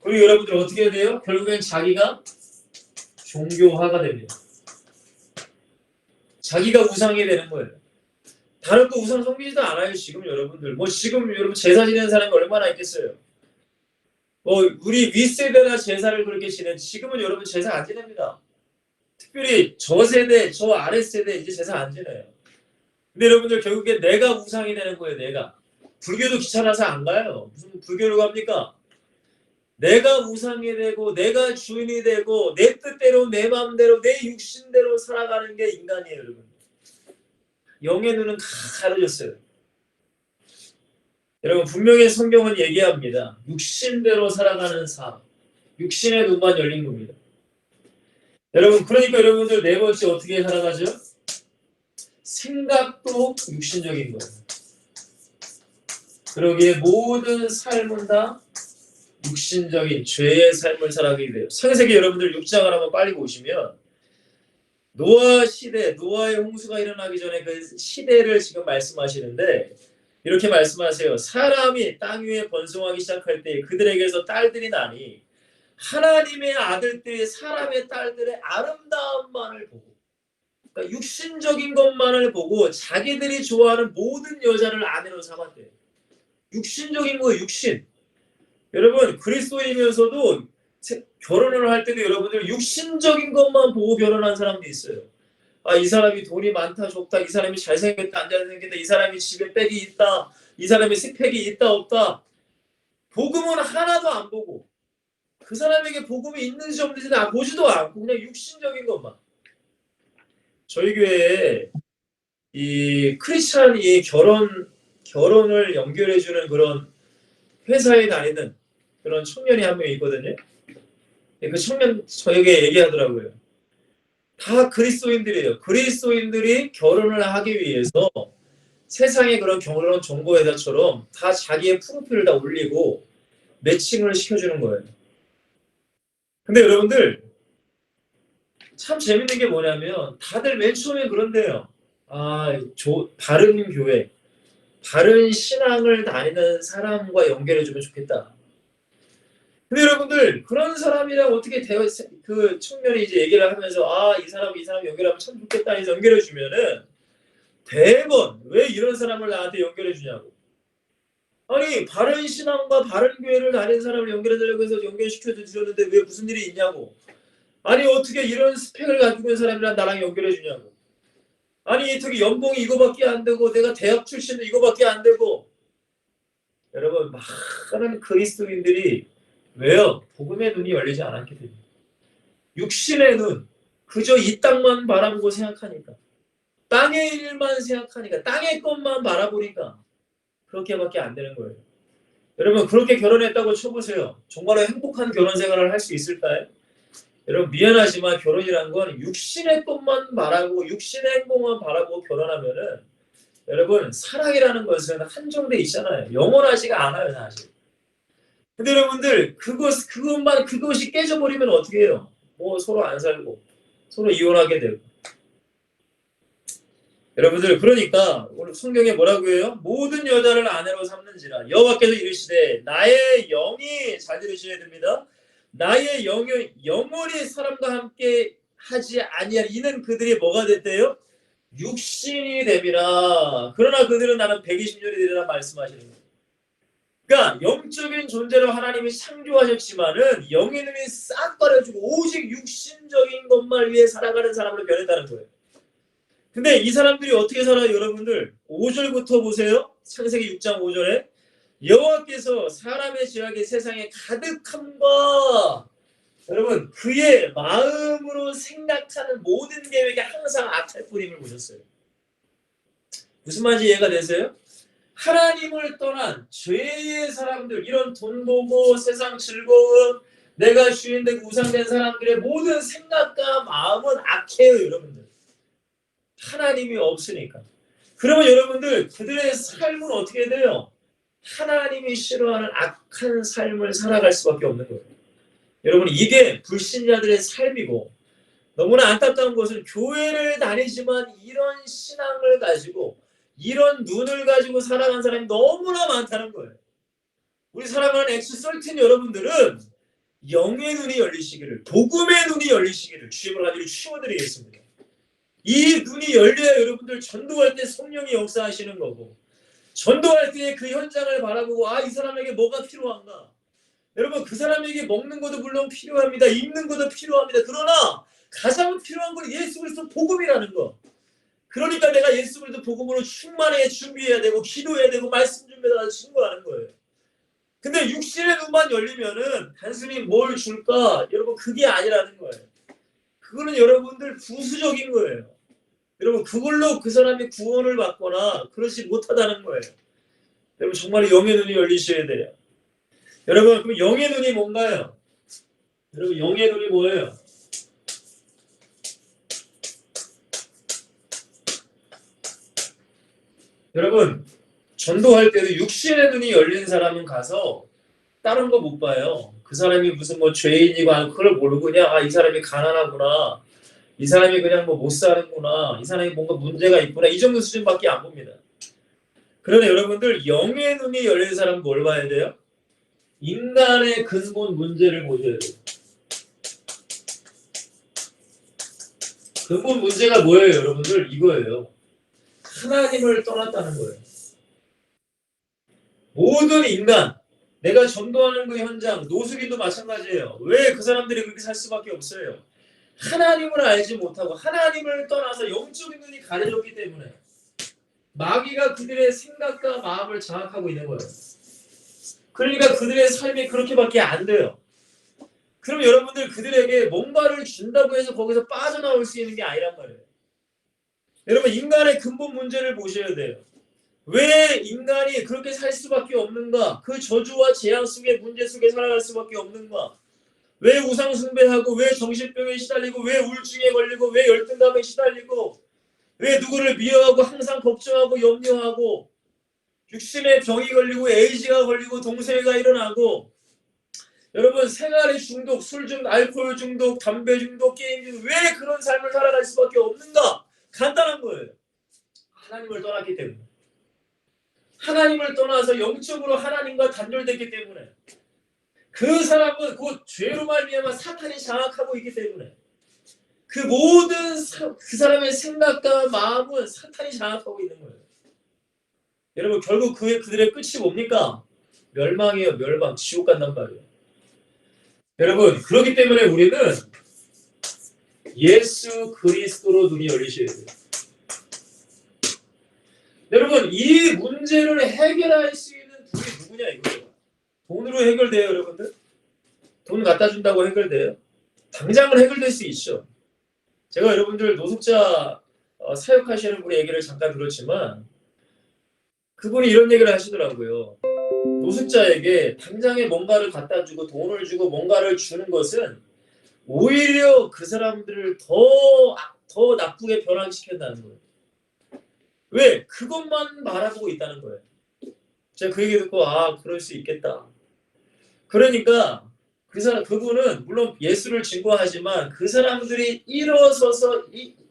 그리고 여러분들 어떻게 해야 돼요? 결국엔 자기가 종교화가 됩니다. 자기가 우상이 되는 거예요. 다른 거 우상 섬기지도 않아요. 지금 여러분들. 지금 여러분 제사 지내는 사람이 얼마나 있겠어요. 우리 윗세대나 제사를 그렇게 지내지 지금은 여러분 제사 안 지냅니다. 특별히 저 세대, 저 아랫세대 이제 제사 안 지내요. 근데 여러분들 결국에 내가 우상이 되는 거예요. 내가. 불교도 귀찮아서 안 가요. 무슨 불교를 갑니까? 내가 우상이 되고 내가 주인이 되고 내 뜻대로 내 마음대로 내 육신대로 살아가는 게 인간이에요. 여러분. 영의 눈은 다 가려졌어요. 여러분 분명히 성경은 얘기합니다. 육신대로 살아가는 삶. 육신의 눈만 열린 겁니다. 여러분 그러니까 여러분들 네 번째 어떻게 살아가죠? 생각도 육신적인 거예요. 그러기에 모든 삶은 다 육신적인 죄의 삶을 살아가게 돼요. 창세기 여러분들 6장을 한번 빨리 보시면 노아 시대, 노아의 홍수가 일어나기 전에 그 시대를 지금 말씀하시는데 이렇게 말씀하세요. 사람이 땅 위에 번성하기 시작할 때 그들에게서 딸들이 나니 하나님의 아들들이 사람의 딸들의 아름다움만을 보고 그러니까 육신적인 것만을 보고 자기들이 좋아하는 모든 여자를 아내로 삼았대요. 육신적인 거예요. 육신. 여러분 그리스도인이면서도 결혼을 할 때도 여러분들 육신적인 것만 보고 결혼한 사람도 있어요. 이 사람이 돈이 많다 좋다, 이 사람이 잘생겼다 안 잘생겼다, 이 사람이 집에 백이 있다, 이 사람이 스펙이 있다 없다. 복음은 하나도 안 보고 그 사람에게 복음이 있는지 없는지 나 보지도 않고 그냥 육신적인 것만. 저희 교회에 이 크리스찬 이 결혼을 연결해주는 그런 회사에 다니는 그런 청년이 한 명 있거든요. 그 청년 저에게 얘기하더라고요. 다 그리스도인들이에요. 그리스도인들이 결혼을 하기 위해서 세상의 그런 결혼 정보회사처럼 다 자기의 프로필을 다 올리고 매칭을 시켜주는 거예요. 근데 여러분들 참 재밌는 게 뭐냐면 다들 맨 처음에 그런데요. 바른 교회, 바른 신앙을 다니는 사람과 연결해주면 좋겠다. 근데 여러분들 그런 사람이랑 어떻게 그 청년이 이제 얘기를 하면서 이 사람 연결하면 참 좋겠다 해서 연결해주면은 대번 왜 이런 사람을 나한테 연결해주냐고. 아니 바른 신앙과 바른 교회를 다니는 사람을 연결해달라고 해서 연결시켜 주셨는데 왜 무슨 일이 있냐고. 아니 어떻게 이런 스펙을 가지고 있는 사람이랑 나랑 연결해주냐고. 아니 특히 연봉이 이거밖에 안 되고 내가 대학 출신도 이거밖에 안 되고. 여러분 많은 그리스도인들이 왜요? 복음의 눈이 열리지 않았기 때문에. 육신의 눈, 그저 이 땅만 바라보고 생각하니까. 땅의 일만 생각하니까. 땅의 것만 바라보니까. 그렇게밖에 안 되는 거예요. 여러분 그렇게 결혼했다고 쳐보세요. 정말로 행복한 결혼 생활을 할 수 있을까요? 여러분 미안하지만 결혼이란 건 육신의 것만 바라고 육신의 행복만 바라보고 결혼하면은 여러분 사랑이라는 것은 한정돼 있잖아요. 영원하지가 않아요 사실. 근데 여러분들 그것이 깨져버리면 어떻게 해요? 뭐 서로 안 살고 서로 이혼하게 되고. 여러분들 그러니까 오늘 성경에 뭐라고 해요? 모든 여자를 아내로 삼는지라 여호와께서 이르시되 나의 영이 잘 들으셔야 됩니다. 나의 영이 영원히 사람과 함께 하지 아니하리 이는 그들이 뭐가 됐대요? 육신이 됨이라. 그러나 그들은 나는 120년이 되리라 말씀하시는 거예요. 그러니까 영적인 존재로 하나님이 창조하셨지만은 영의 눈이 싹 가려주고 오직 육신적인 것만 위해 살아가는 사람으로 변했다는 거예요. 근데 이 사람들이 어떻게 살아요? 여러분들 5절부터 보세요. 창세기 6장 5절에 여호와께서 사람의 죄악이 세상에 가득함과 여러분 그의 마음으로 생각하는 모든 계획이 항상 악할 뿐임을 보셨어요. 무슨 말인지 이해가 되세요? 하나님을 떠난 죄의 사람들, 이런 돈 보고 세상 즐거움, 내가 주인되고 우상된 사람들의 모든 생각과 마음은 악해요, 여러분들. 하나님이 없으니까. 그러면 여러분들 그들의 삶은 어떻게 돼요? 하나님이 싫어하는 악한 삶을 살아갈 수밖에 없는 거예요. 여러분 이게 불신자들의 삶이고 너무나 안타까운 것은 교회를 다니지만 이런 신앙을 가지고 이런 눈을 가지고 살아가는 사람이 너무나 많다는 거예요. 우리 사랑하는 엑스13 여러분들은 영의 눈이 열리시기를, 복음의 눈이 열리시기를 주님을 가지고 축원드리겠습니다. 이 눈이 열려야 여러분들 전도할 때 성령이 역사하시는 거고 전도할 때 그 현장을 바라보고 이 사람에게 뭐가 필요한가. 여러분 그 사람에게 먹는 것도 물론 필요합니다. 입는 것도 필요합니다. 그러나 가장 필요한 건 예수 그리스도 복음이라는 거. 그러니까 내가 예수 그리스도 복음으로 충만해 준비해야 되고 기도해야 되고 말씀 준비해야 증거하는 거예요. 근데 육신의 눈만 열리면은 단순히 뭘 줄까? 여러분 그게 아니라는 거예요. 그거는 여러분들 부수적인 거예요. 여러분 그걸로 그 사람이 구원을 받거나 그러지 못하다는 거예요. 여러분 정말 영의 눈이 열리셔야 돼요. 여러분 그럼 영의 눈이 뭔가요? 여러분 영의 눈이 뭐예요? 여러분 전도할 때도 육신의 눈이 열린 사람은 가서 다른 거 못 봐요. 그 사람이 무슨 뭐 죄인이고 그걸 모르고 그냥 이 사람이 가난하구나. 이 사람이 그냥 뭐 못 사는구나. 이 사람이 뭔가 문제가 있구나. 이 정도 수준밖에 안 봅니다. 그러나 여러분들 영의 눈이 열린 사람은 뭘 봐야 돼요? 인간의 근본 문제를 보셔야 돼요. 근본 문제가 뭐예요, 여러분들? 이거예요. 하나님을 떠났다는 거예요. 모든 인간, 내가 전도하는 그 현장, 노숙인도 마찬가지예요. 왜 그 사람들이 그렇게 살 수밖에 없어요? 하나님을 알지 못하고 하나님을 떠나서 영적인 눈이 가려졌기 때문에 마귀가 그들의 생각과 마음을 장악하고 있는 거예요. 그러니까 그들의 삶이 그렇게밖에 안 돼요. 그럼 여러분들 그들에게 뭔가를 준다고 해서 거기서 빠져나올 수 있는 게 아니란 말이에요. 여러분 인간의 근본 문제를 보셔야 돼요. 왜 인간이 그렇게 살 수밖에 없는가? 그 저주와 재앙 속의 문제 속에 살아갈 수밖에 없는가? 왜 우상 숭배하고 왜 정신병에 시달리고 왜 우울증에 걸리고 왜 열등감에 시달리고 왜 누구를 미워하고 항상 걱정하고 염려하고 육신의 병이 걸리고 에이즈가 걸리고 동성애가 일어나고 여러분 생활의 중독, 술 중독, 알코올 중독, 담배 중독, 게임 중독 왜 그런 삶을 살아갈 수밖에 없는가? 간단한 거예요. 하나님을 떠났기 때문에. 하나님을 떠나서 영적으로 하나님과 단절됐기 때문에 그 사람은 곧 죄로 말미암아 사탄이 장악하고 있기 때문에 그 모든 그 사람의 생각과 마음은 사탄이 장악하고 있는 거예요. 여러분 결국 그들의 끝이 뭡니까? 멸망이에요. 멸망. 지옥 간단 말이에요. 여러분 그렇기 때문에 우리는 예수 그리스도로 눈이 열리셔야 돼요. 여러분 이 문제를 해결할 수 있는 분이 누구냐 이거예요. 돈으로 해결돼요 여러분들? 돈 갖다 준다고 해결돼요? 당장은 해결될 수 있죠. 제가 여러분들 노숙자 사역하시는 분의 얘기를 잠깐 들었지만 그분이 이런 얘기를 하시더라고요. 노숙자에게 당장에 뭔가를 갖다 주고 돈을 주고 뭔가를 주는 것은 오히려 그 사람들을 더 나쁘게 변화시킨다는 거예요. 왜? 그것만 바라보고 있다는 거예요. 제가 그 얘기 듣고 그럴 수 있겠다. 그러니까 그분은 물론 예수를 증거하지만 그 사람들이 일어서서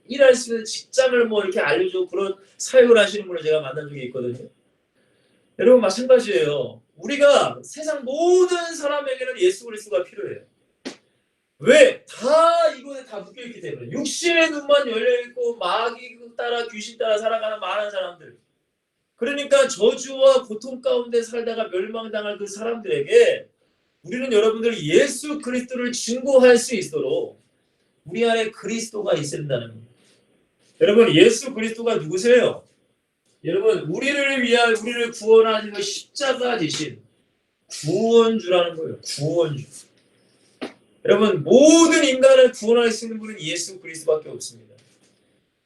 일할 수 있는 직장을 뭐 이렇게 알려주고 그런 사역을 하시는 분을 제가 만난 적이 있거든요. 여러분 마찬가지예요. 우리가 세상 모든 사람에게는 예수 그리스도가 필요해요. 왜? 다 이곳에 다 묶여있기 때문에. 육신의 눈만 열려있고 마귀 따라 귀신 따라 살아가는 많은 사람들. 그러니까 저주와 고통 가운데 살다가 멸망당할 그 사람들에게 우리는 여러분들 예수 그리스도를 증거할 수 있도록 우리 안에 그리스도가 있어야 된다는 겁니다. 여러분 예수 그리스도가 누구세요? 여러분 우리를 구원하시는 십자가 지신 구원주라는 거예요. 구원주. 여러분 모든 인간을 구원할 수 있는 분은 예수 그리스도밖에 없습니다.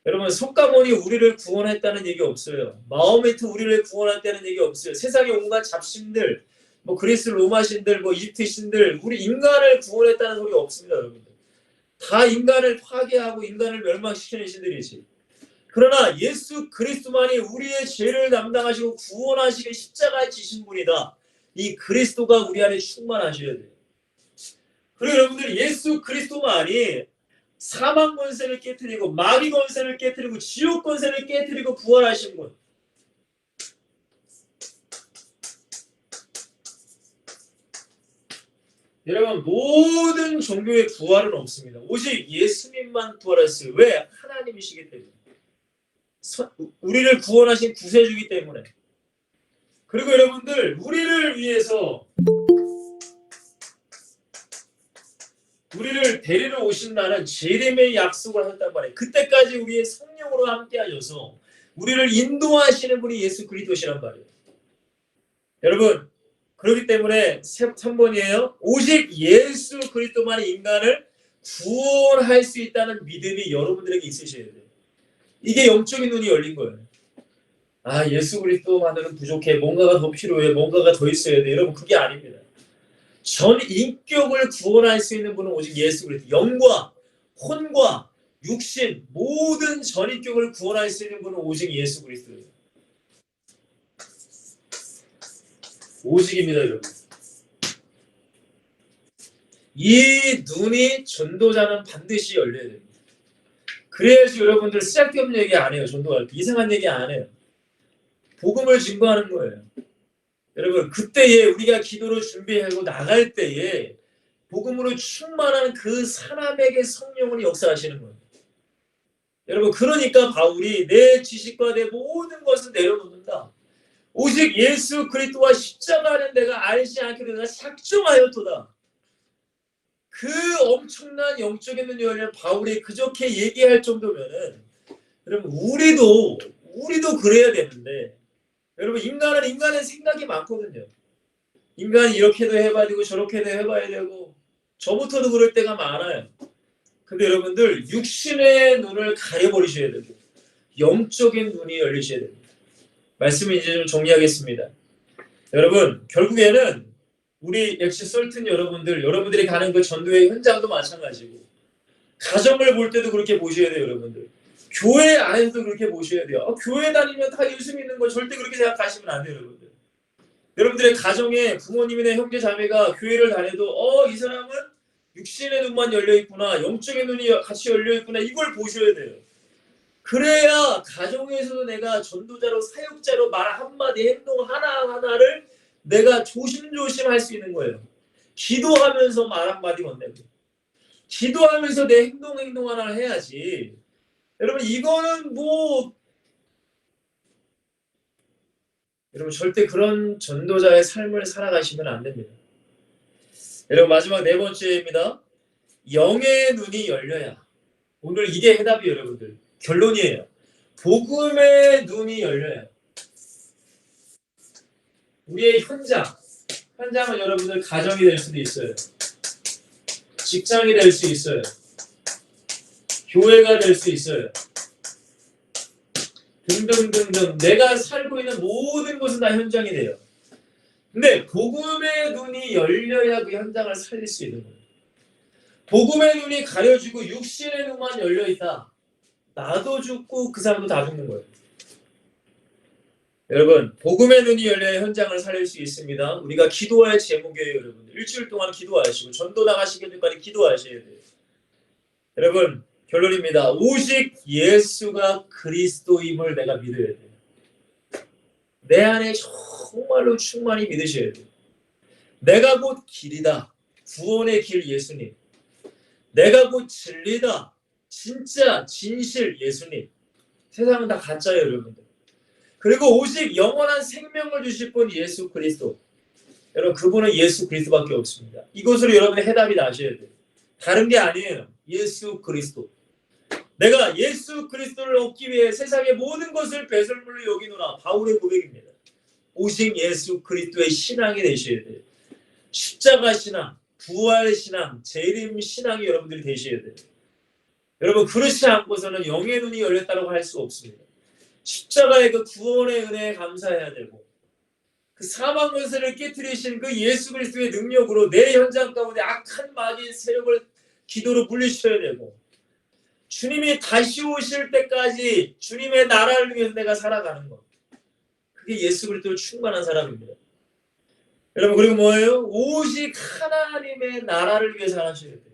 여러분 속가모니 우리를 구원했다는 얘기 없어요. 마호메트 우리를 구원했다는 얘기 없어요. 세상의 온갖 잡신들 뭐 그리스 로마신들 뭐 이집트 신들 우리 인간을 구원했다는 소리 없습니다. 여러분들. 다 인간을 파괴하고 인간을 멸망시키는 신들이지. 그러나 예수 그리스도만이 우리의 죄를 담당하시고 구원하시는 십자가에 지신 분이다. 이 그리스도가 우리 안에 충만하셔야 돼요. 그리고 여러분들 예수 그리스도만이 사망 권세를 깨뜨리고 마귀 권세를 깨뜨리고 지옥 권세를 깨뜨리고 부활하신 분. 여러분 모든 종교의 부활은 없습니다. 오직 예수님만 부활했어요. 왜? 하나님이시기 때문에. 우리를 구원하신 구세주이기 때문에. 그리고 여러분들 우리를 위해서 우리를 데리러 오신다는 재림의 약속을 하셨단 말이에요. 그때까지 우리의 성령으로 함께 하셔서 우리를 인도하시는 분이 예수 그리스도시란 말이에요. 여러분 그렇기 때문에 3번이에요. 오직 예수 그리스도만이 인간을 구원할 수 있다는 믿음이 여러분들에게 있으셔야 돼요. 이게 영적인 눈이 열린 거예요. 예수 그리스도만으로는 부족해. 뭔가가 더 필요해. 뭔가가 더 있어야 돼. 여러분 그게 아닙니다. 전 인격을 구원할 수 있는 분은 오직 예수 그리스도. 영과 혼과 육신 모든 전 인격을 구원할 수 있는 분은 오직 예수 그리스도예요. 오직입니다, 여러분. 이 눈이 전도자는 반드시 열려야 됩니다. 그래야지 여러분들 쓸데없는 얘기 안 해요. 전도할 때 이상한 얘기 안 해요. 복음을 증거하는 거예요. 여러분 그때에 우리가 기도로 준비하고 나갈 때에 복음으로 충만한 그 사람에게 성령으로 역사하시는 거예요. 여러분 그러니까 바울이 내 지식과 내 모든 것을 내려놓는다. 오직 예수 그리스도와 십자가는 내가 알지 않게 되나 작정하였도다. 그 엄청난 영적인 눈이 열린 바울이 그저께 얘기할 정도면은 여러분 우리도 그래야 되는데 여러분 인간은 인간의 생각이 많거든요. 인간이 이렇게도 해봐야 되고 저렇게도 해봐야 되고 저부터도 그럴 때가 많아요. 근데 여러분들 육신의 눈을 가려버리셔야 되고 영적인 눈이 열리셔야 됩니다. 말씀을 이제 좀 정리하겠습니다. 여러분 결국에는 우리 엑시 솔튼 여러분들이 가는 그 전도의 현장도 마찬가지고 가정을 볼 때도 그렇게 보셔야 돼요. 여러분들 교회 안에서도 그렇게 보셔야 돼요. 교회 다니면 다 예수 믿는 거 절대 그렇게 생각하시면 안 돼요. 여러분들의 가정에 부모님이나 형제 자매가 교회를 다녀도 이 사람은 육신의 눈만 열려 있구나, 영적인 눈이 같이 열려 있구나, 이걸 보셔야 돼요. 그래야 가정에서도 내가 전도자로 사역자로 말 한마디 행동 하나하나를 내가 조심조심 할 수 있는 거예요. 기도하면서 말 한마디 건네고 기도하면서 내 행동 하나를 해야지. 여러분 이거는 여러분 절대 그런 전도자의 삶을 살아가시면 안 됩니다. 여러분 마지막 네 번째입니다. 영의 눈이 열려야. 오늘 이게 해답이에요. 여러분들 결론이에요. 복음의 눈이 열려야. 우리의 현장은 여러분들 가정이 될 수도 있어요. 직장이 될 수 있어요. 교회가 될 수 있어요. 등등등등 내가 살고 있는 모든 곳은 다 현장이 돼요. 근데 복음의 눈이 열려야 그 현장을 살릴 수 있는 거예요. 복음의 눈이 가려지고 육신의 눈만 열려있다. 나도 죽고 그 사람도 다 죽는 거예요. 여러분 복음의 눈이 열려야 현장을 살릴 수 있습니다. 우리가 기도할 제목이에요. 여러분 일주일 동안 기도하시고 전도 나가시기 전까지 기도하셔야 돼요. 여러분 결론입니다. 오직 예수가 그리스도임을 내가 믿어야 돼요. 내 안에 정말로 충만히 믿으셔야 돼요. 내가 곧 길이다. 구원의 길 예수님. 내가 곧 진리다. 진짜 진실 예수님. 세상은 다 가짜예요. 여러분들. 그리고 오직 영원한 생명을 주실 분 예수 그리스도. 여러분 그분은 예수 그리스도밖에 없습니다. 이것으로 여러분의 해답이 나셔야 돼요. 다른 게 아니에요. 예수 그리스도. 내가 예수 그리스도를 얻기 위해 세상의 모든 것을 배설물로 여기노라. 바울의 고백입니다. 오직 예수 그리스도의 신앙이 되셔야 돼요. 십자가 신앙, 부활 신앙, 재림 신앙이 여러분들이 되셔야 돼요. 여러분 그렇지 않고서는 영의 눈이 열렸다고 할 수 없습니다. 십자가의 그 구원의 은혜에 감사해야 되고 그 사망 권세를 깨뜨리신 그 예수 그리스도의 능력으로 내 현장 가운데 악한 마귀의 세력을 기도로 물리셔야 되고 주님이 다시 오실 때까지 주님의 나라를 위해서 내가 살아가는 것. 그게 예수 그리스도로 충만한 사람입니다. 여러분 그리고 뭐예요? 오직 하나님의 나라를 위해서 살아셔야 돼요.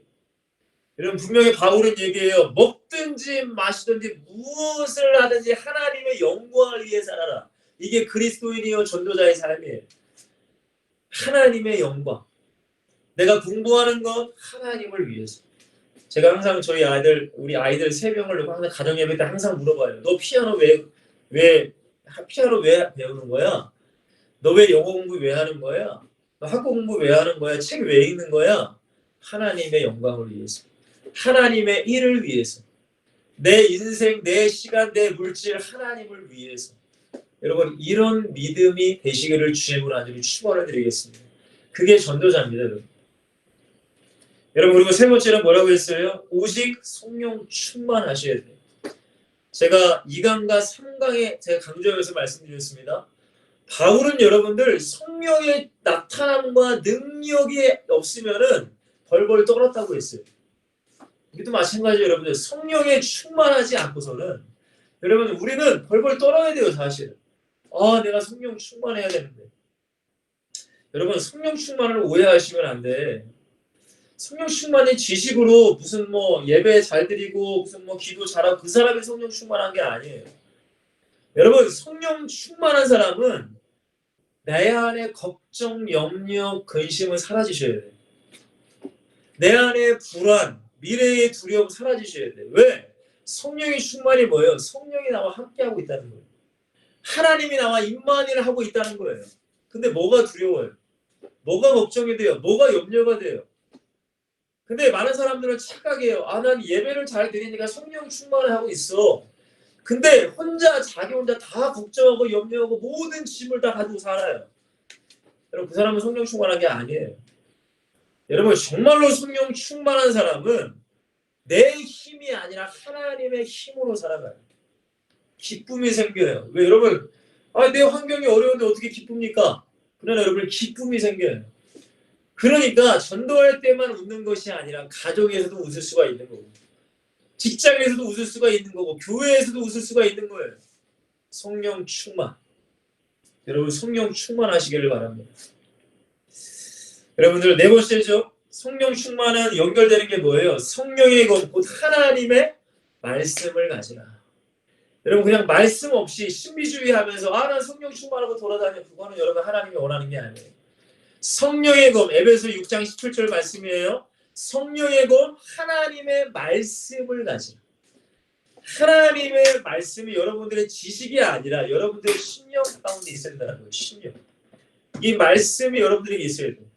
여러분 분명히 바울은 얘기해요. 먹든지 마시든지 무엇을 하든지 하나님의 영광을 위해 살아라. 이게 그리스도인이요 전도자의 삶이에요. 하나님의 영광. 내가 공부하는 것 하나님을 위해서. 제가 항상 우리 아이들 3명을 놓고 항상 가정예배 때 항상 물어봐요. 너 피아노 왜 배우는 거야? 너 왜 영어 공부 왜 하는 거야? 너 학교 공부 왜 하는 거야? 책 왜 읽는 거야? 하나님의 영광을 위해서. 하나님의 일을 위해서. 내 인생, 내 시간, 내 물질 하나님을 위해서. 여러분 이런 믿음이 되시기를 주님으로 아주 축원을 드리겠습니다. 그게 전도자입니다. 여러분 그리고 세 번째는 뭐라고 했어요? 오직 성령 충만하셔야 돼요. 제가 2강과 3강에 제가 강조해서 말씀드렸습니다. 바울은 여러분들 성령의 나타남과 능력이 없으면은 벌벌 떨었다고 했어요. 이것도 마찬가지예요. 여러분들 성령에 충만하지 않고서는 여러분 우리는 벌벌 떨어야 돼요. 사실은. 내가 성령 충만해야 되는데. 여러분 성령 충만을 오해하시면 안 돼. 성령 충만이 지식으로 무슨 예배 잘 드리고 무슨 기도 잘하고 그 사람이 성령 충만한 게 아니에요. 여러분 성령 충만한 사람은 내 안에 걱정, 염려, 근심은 사라지셔야 돼요. 내 안에 불안, 미래의 두려움 사라지셔야 돼요. 왜? 성령의 충만이 뭐예요? 성령이 나와 함께하고 있다는 거예요. 하나님이 나와 임마누엘을 하고 있다는 거예요. 근데 뭐가 두려워요? 뭐가 걱정이 돼요? 뭐가 염려가 돼요? 근데 많은 사람들은 착각해요. 난 예배를 잘 드리니까 성령 충만을 하고 있어. 근데 자기 혼자 다 걱정하고 염려하고 모든 짐을 다 가지고 살아요. 여러분 그 사람은 성령 충만한 게 아니에요. 여러분 정말로 성령 충만한 사람은 내 힘이 아니라 하나님의 힘으로 살아가요. 기쁨이 생겨요. 왜 여러분 내 환경이 어려운데 어떻게 기쁩니까? 그러나 여러분 기쁨이 생겨요. 그러니까 전도할 때만 웃는 것이 아니라 가정에서도 웃을 수가 있는 거고 직장에서도 웃을 수가 있는 거고 교회에서도 웃을 수가 있는 거예요. 성령 충만. 여러분 성령 충만하시기를 바랍니다. 여러분들 네 번째죠. 성령 충만은 연결되는 게 뭐예요? 성령의 것, 곧 하나님의 말씀을 가지라. 여러분 그냥 말씀 없이 신비주의 하면서 난 성령 충만하고 돌아다녀. 그거는 여러분 하나님이 원하는 게 아니에요. 성령의 검, 에베소 6장 17절 말씀이에요. 성령의 검, 하나님의 말씀을 가지라. 하나님의 말씀이 여러분들의 지식이 아니라 여러분들의 심령 가운데 있어야 된다는 거예요. 심령. 이 말씀이 여러분들에게 있어야 돼요.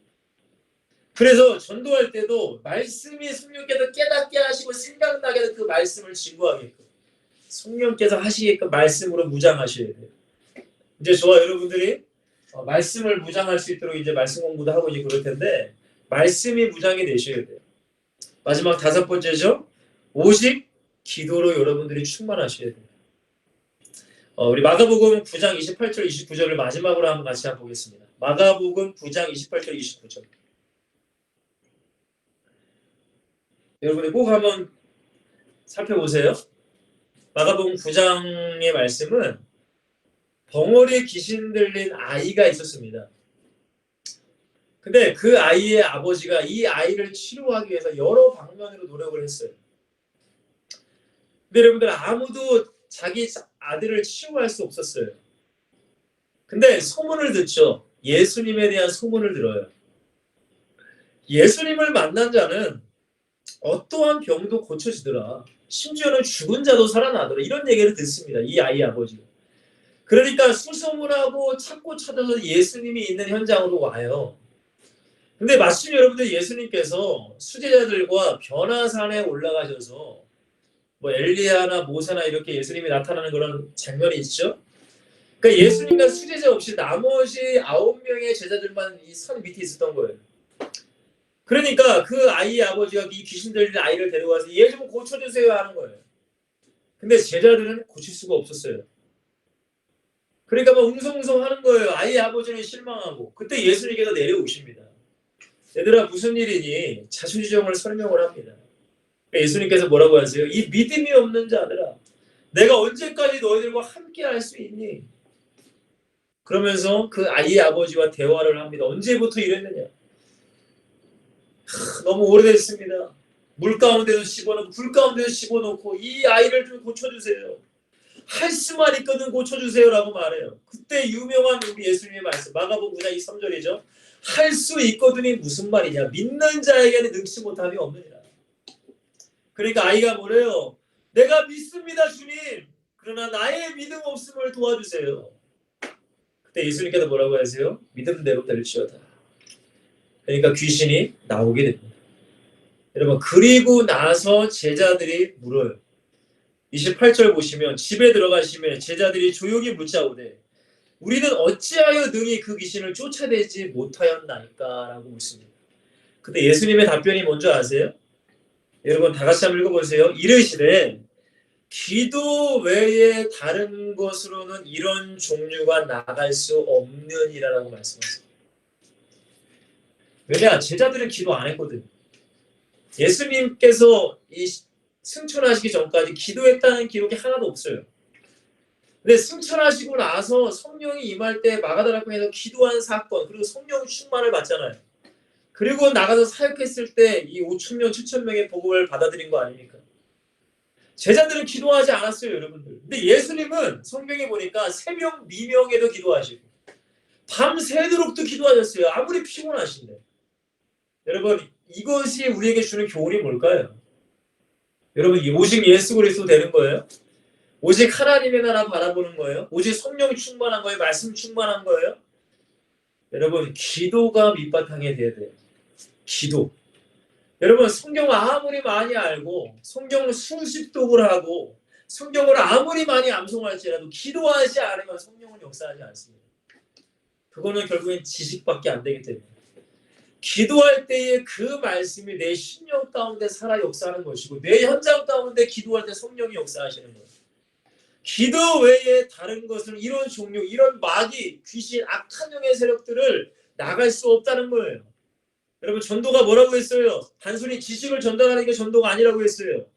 그래서 전도할 때도 말씀이 성령께서 깨닫게 하시고 생각나게 그 말씀을 증거하게끔 성령께서 하시게끔 말씀으로 무장하셔야 돼요. 이제 저와 여러분들이 말씀을 무장할 수 있도록 이제 말씀 공부도 하고 이제 그럴 텐데 말씀이 무장이 되셔야 돼요. 마지막 다섯 번째죠. 오직 기도로 여러분들이 충만하셔야 돼요. 우리 마가복음 9장 28절 29절을 마지막으로 한번 같이 한번 보겠습니다. 마가복음 9장 28절 29절. 여러분이 꼭 한번 살펴보세요. 마가복음 9장의 말씀은 벙어리에 귀신 들린 아이가 있었습니다. 근데 그 아이의 아버지가 이 아이를 치료하기 위해서 여러 방면으로 노력을 했어요. 근데 여러분들 아무도 자기 아들을 치유할 수 없었어요. 근데 소문을 듣죠. 예수님에 대한 소문을 들어요. 예수님을 만난 자는 어떠한 병도 고쳐지더라. 심지어는 죽은 자도 살아나더라. 이런 얘기를 듣습니다. 이 아이 아버지가. 그러니까 수소문하고 찾고 찾아서 예수님이 있는 현장으로 와요. 근데 마침 여러분들 예수님께서 수제자들과 변화산에 올라가셔서 뭐 엘리야나 모세나 이렇게 예수님이 나타나는 그런 장면이 있죠. 그러니까 예수님과 수제자 없이 나머지 9명의 제자들만 이 산 밑에 있었던 거예요. 그러니까 그 아이의 아버지가 이 귀신 들린 아이를 데려와서 얘 좀 고쳐주세요 하는 거예요. 근데 제자들은 고칠 수가 없었어요. 그러니까 막 웅성웅성 하는 거예요. 아이의 아버지는 실망하고. 그때 예수님께서 내려오십니다. 얘들아 무슨 일이니? 자초지종을 설명을 합니다. 예수님께서 뭐라고 하세요? 이 믿음이 없는 자들아, 내가 언제까지 너희들과 함께 할 수 있니? 그러면서 그 아이의 아버지와 대화를 합니다. 언제부터 이랬느냐? 너무 오래됐습니다. 물 가운데도 집어넣고 불 가운데도 집어넣고 이 아이를 좀 고쳐주세요. 할 수만 있거든 고쳐주세요라고 말해요. 그때 유명한 우리 예수님의 말씀 마가복음 9장 23절이죠. 할 수 있거든이 무슨 말이냐? 믿는 자에게는 능치 못함이 없느니라. 그러니까 아이가 뭐래요? 내가 믿습니다 주님. 그러나 나의 믿음 없음을 도와주세요. 그때 예수님께서 뭐라고 하세요? 믿음대로 될지어다. 그러니까 귀신이 나오게 됩니다. 여러분 그리고 나서 제자들이 물어요. 28절 보시면 집에 들어가시면 제자들이 조용히 묻자오되 우리는 어찌하여 능히 그 귀신을 쫓아내지 못하였나이까? 라고 묻습니다. 근데 예수님의 답변이 뭔지 아세요? 여러분 다 같이 한번 읽어보세요. 이르시되 기도 외에 다른 것으로는 이런 종류가 나갈 수 없느니라라고 말씀하세요. 왜냐? 제자들은 기도 안 했거든. 예수님께서 이 승천하시기 전까지 기도했다는 기록이 하나도 없어요. 근데 승천하시고 나서 성령이 임할 때 마가다락방에서 기도한 사건 그리고 성령 충만을 받잖아요. 그리고 나가서 사역했을 때 이 5,000명, 7,000명의 복음을 받아들인 거 아닙니까? 제자들은 기도하지 않았어요, 여러분들. 근데 예수님은 성경에 보니까 새벽 미명에도 기도하시고 밤새도록도 기도하셨어요. 아무리 피곤하신데. 여러분 이것이 우리에게 주는 교훈이 뭘까요? 여러분 오직 예수 그리스도 되는 거예요? 오직 하나님의 나라 바라보는 거예요? 오직 성령이 충만한 거예요? 말씀 충만한 거예요? 여러분 기도가 밑바탕에 돼야 돼요. 기도. 여러분 성경을 아무리 많이 알고 성경을 수십 독을 하고 성경을 아무리 많이 암송할지라도 기도하지 않으면 성령은 역사하지 않습니다. 그거는 결국엔 지식밖에 안 되기 때문에 기도할 때에 그 말씀이 내 심령 가운데 살아 역사하는 것이고 내 현장 가운데 기도할 때 성령이 역사하시는 거예요. 기도 외에 다른 것은 이런 종류, 이런 마귀, 귀신, 악한 영의 세력들을 나갈 수 없다는 거예요. 여러분 전도가 뭐라고 했어요? 단순히 지식을 전달하는 게 전도가 아니라고 했어요.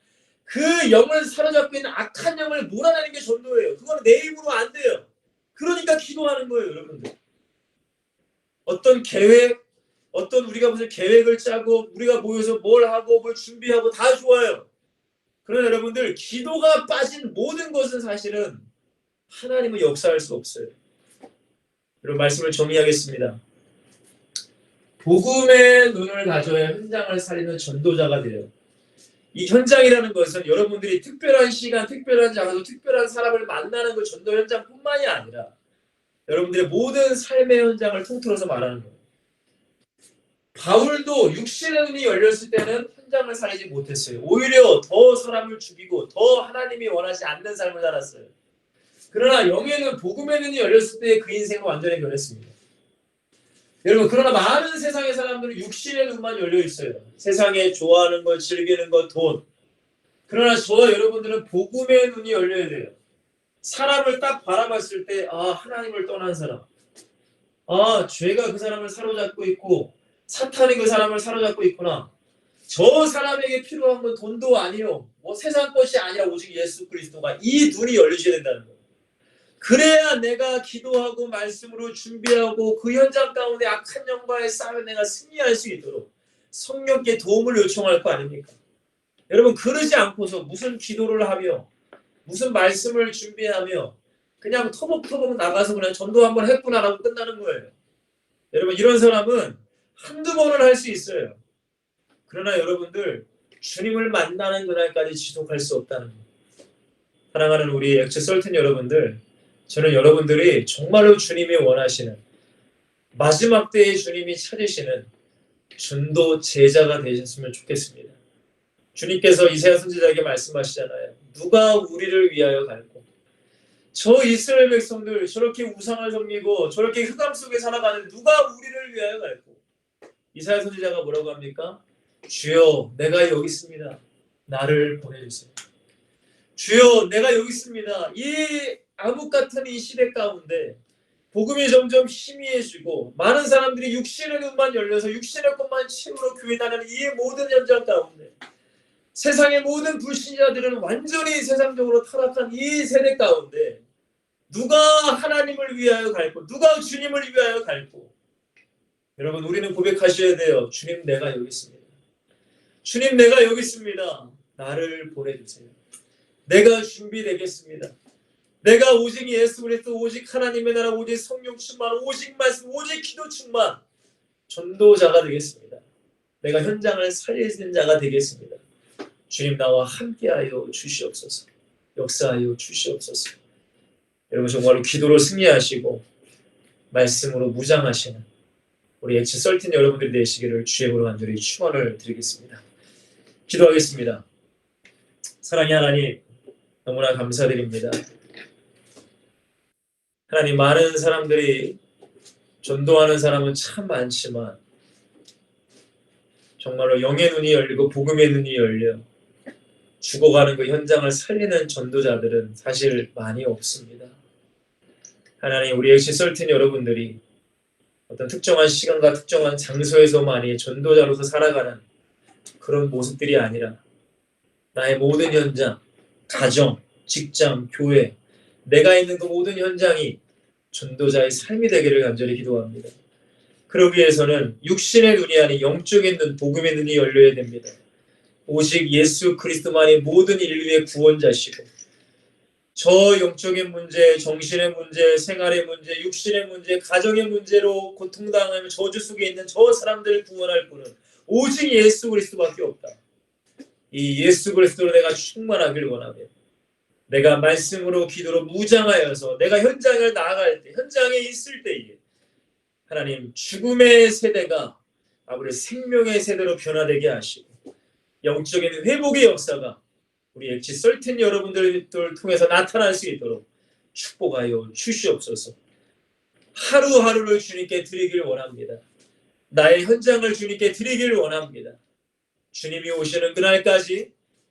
그 영을 사로잡고 있는 악한 영을 몰아내는 게 전도예요. 그건 내 힘으로 안 돼요. 그러니까 기도하는 거예요, 여러분들. 어떤 계획, 어떤 우리가 무슨 계획을 짜고 우리가 모여서 뭘 하고 뭘 준비하고 다 좋아요. 그러나 여러분들 기도가 빠진 모든 것은 사실은 하나님은 역사할 수 없어요. 여러분 말씀을 정리하겠습니다. 복음의 눈을 가져야 현장을 살리는 전도자가 돼요. 이 현장이라는 것은 여러분들이 특별한 시간, 특별한 장소, 특별한 사람을 만나는 그 전도 현장뿐만이 아니라 여러분들의 모든 삶의 현장을 통틀어서 말하는 거예요. 바울도 육신의 눈이 열렸을 때는 현장을 살리지 못했어요. 오히려 더 사람을 죽이고 더 하나님이 원하지 않는 삶을 살았어요. 그러나 영의 눈, 복음의 눈이 열렸을 때 그 인생은 완전히 변했습니다. 여러분 그러나 많은 세상의 사람들은 육신의 눈만 열려 있어요. 세상에 좋아하는 것, 즐기는 것, 돈. 그러나 저와 여러분들은 복음의 눈이 열려야 돼요. 사람을 딱 바라봤을 때 하나님을 떠난 사람. 죄가 그 사람을 사로잡고 있고 사탄이 그 사람을 사로잡고 있구나. 저 사람에게 필요한 건 돈도 아니요. 세상 것이 아니라 오직 예수 그리스도가 이 눈이 열리셔야 된다는 거예요. 그래야 내가 기도하고 말씀으로 준비하고 그 현장 가운데 악한 영과의 싸움에 내가 승리할 수 있도록 성령께 도움을 요청할 거 아닙니까? 여러분 그러지 않고서 무슨 기도를 하며 무슨 말씀을 준비하며 그냥 터벅터벅 나가서 그냥 전도 한번 했구나라고 끝나는 거예요. 여러분 이런 사람은 한두 번은 할 수 있어요. 그러나 여러분들 주님을 만나는 그날까지 지속할 수 없다는 거예요. 사랑하는 우리 엑츠 설튼 여러분들, 저는 여러분들이 정말로 주님이 원하시는 마지막 때에 주님이 찾으시는 전도 제자가 되셨으면 좋겠습니다. 주님께서 이사야 선지자에게 말씀하시잖아요. 누가 우리를 위하여 갈고 저 이스라엘 백성들 저렇게 우상을 섬기고 저렇게 흑암 속에 살아가는 누가 우리를 위하여 갈고 이사야 선지자가 뭐라고 합니까? 주여 내가 여기 있습니다. 나를 보내주세요. 주여 내가 여기 있습니다. 이 암흑 같은 이 시대 가운데 복음이 점점 희미해지고 많은 사람들이 육신의 눈만 열려서 육신의 것만 채우러 교회 다니는 이 모든 현장 가운데 세상의 모든 불신자들은 완전히 세상적으로 타락한 이 세대 가운데 누가 하나님을 위하여 갈고 누가 주님을 위하여 갈고 여러분 우리는 고백하셔야 돼요. 주님 내가 여기 있습니다. 주님 내가 여기 있습니다. 나를 보내주세요. 내가 준비되겠습니다. 내가 오직 예수 그리스도 오직 하나님의 나라 오직 성령 충만 오직 말씀 오직 기도 충만 전도자가 되겠습니다. 내가 현장을 살리는 자가 되겠습니다. 주님 나와 함께하여 주시옵소서. 역사하여 주시옵소서. 여러분 정말로 기도로 승리하시고 말씀으로 무장하시는 우리 엑츠 설틴 여러분들이 되시기를 주의 이름으로 간절히 축원을 드리겠습니다. 기도하겠습니다. 사랑의 하나님 너무나 감사드립니다. 하나님 많은 사람들이 전도하는 사람은 참 많지만 정말로 영의 눈이 열리고 복음의 눈이 열려 죽어가는 그 현장을 살리는 전도자들은 사실 많이 없습니다. 하나님 우리 엑시 설틴 여러분들이 어떤 특정한 시간과 특정한 장소에서만이 전도자로서 살아가는 그런 모습들이 아니라 나의 모든 현장, 가정, 직장, 교회 내가 있는 그 모든 현장이 전도자의 삶이 되기를 간절히 기도합니다. 그러기 위해서는 육신의 눈이 아닌 영적인 눈, 복음의 눈이 열려야 됩니다. 오직 예수 그리스도만이 모든 인류의 구원자시고 저 영적인 문제, 정신의 문제, 생활의 문제, 육신의 문제, 가정의 문제로 고통당하며 저주 속에 있는 저 사람들을 구원할 분은 오직 예수 그리스도밖에 없다. 이 예수 그리스도로 내가 충만하길 원하며 내가 말씀으로 기도로 무장하여서 내가 현장을 나아갈 때 현장에 있을 때에 하나님 죽음의 세대가 아버지 생명의 세대로 변화되게 하시고 영적인 회복의 역사가 우리 엑시 설틴 여러분들을 통해서 나타날 수 있도록 축복하여 주시옵소서. 하루하루를 주님께 드리길 원합니다. 나의 현장을 주님께 드리기를 원합니다. 주님이 오시는 그날까지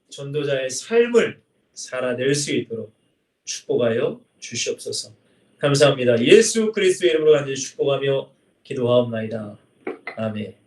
전도자의 삶을 살아낼 수 있도록 축복하여 주시옵소서. 감사합니다. 예수 그리스도의 이름으로 간절히 축복하며 기도하옵나이다. 아멘.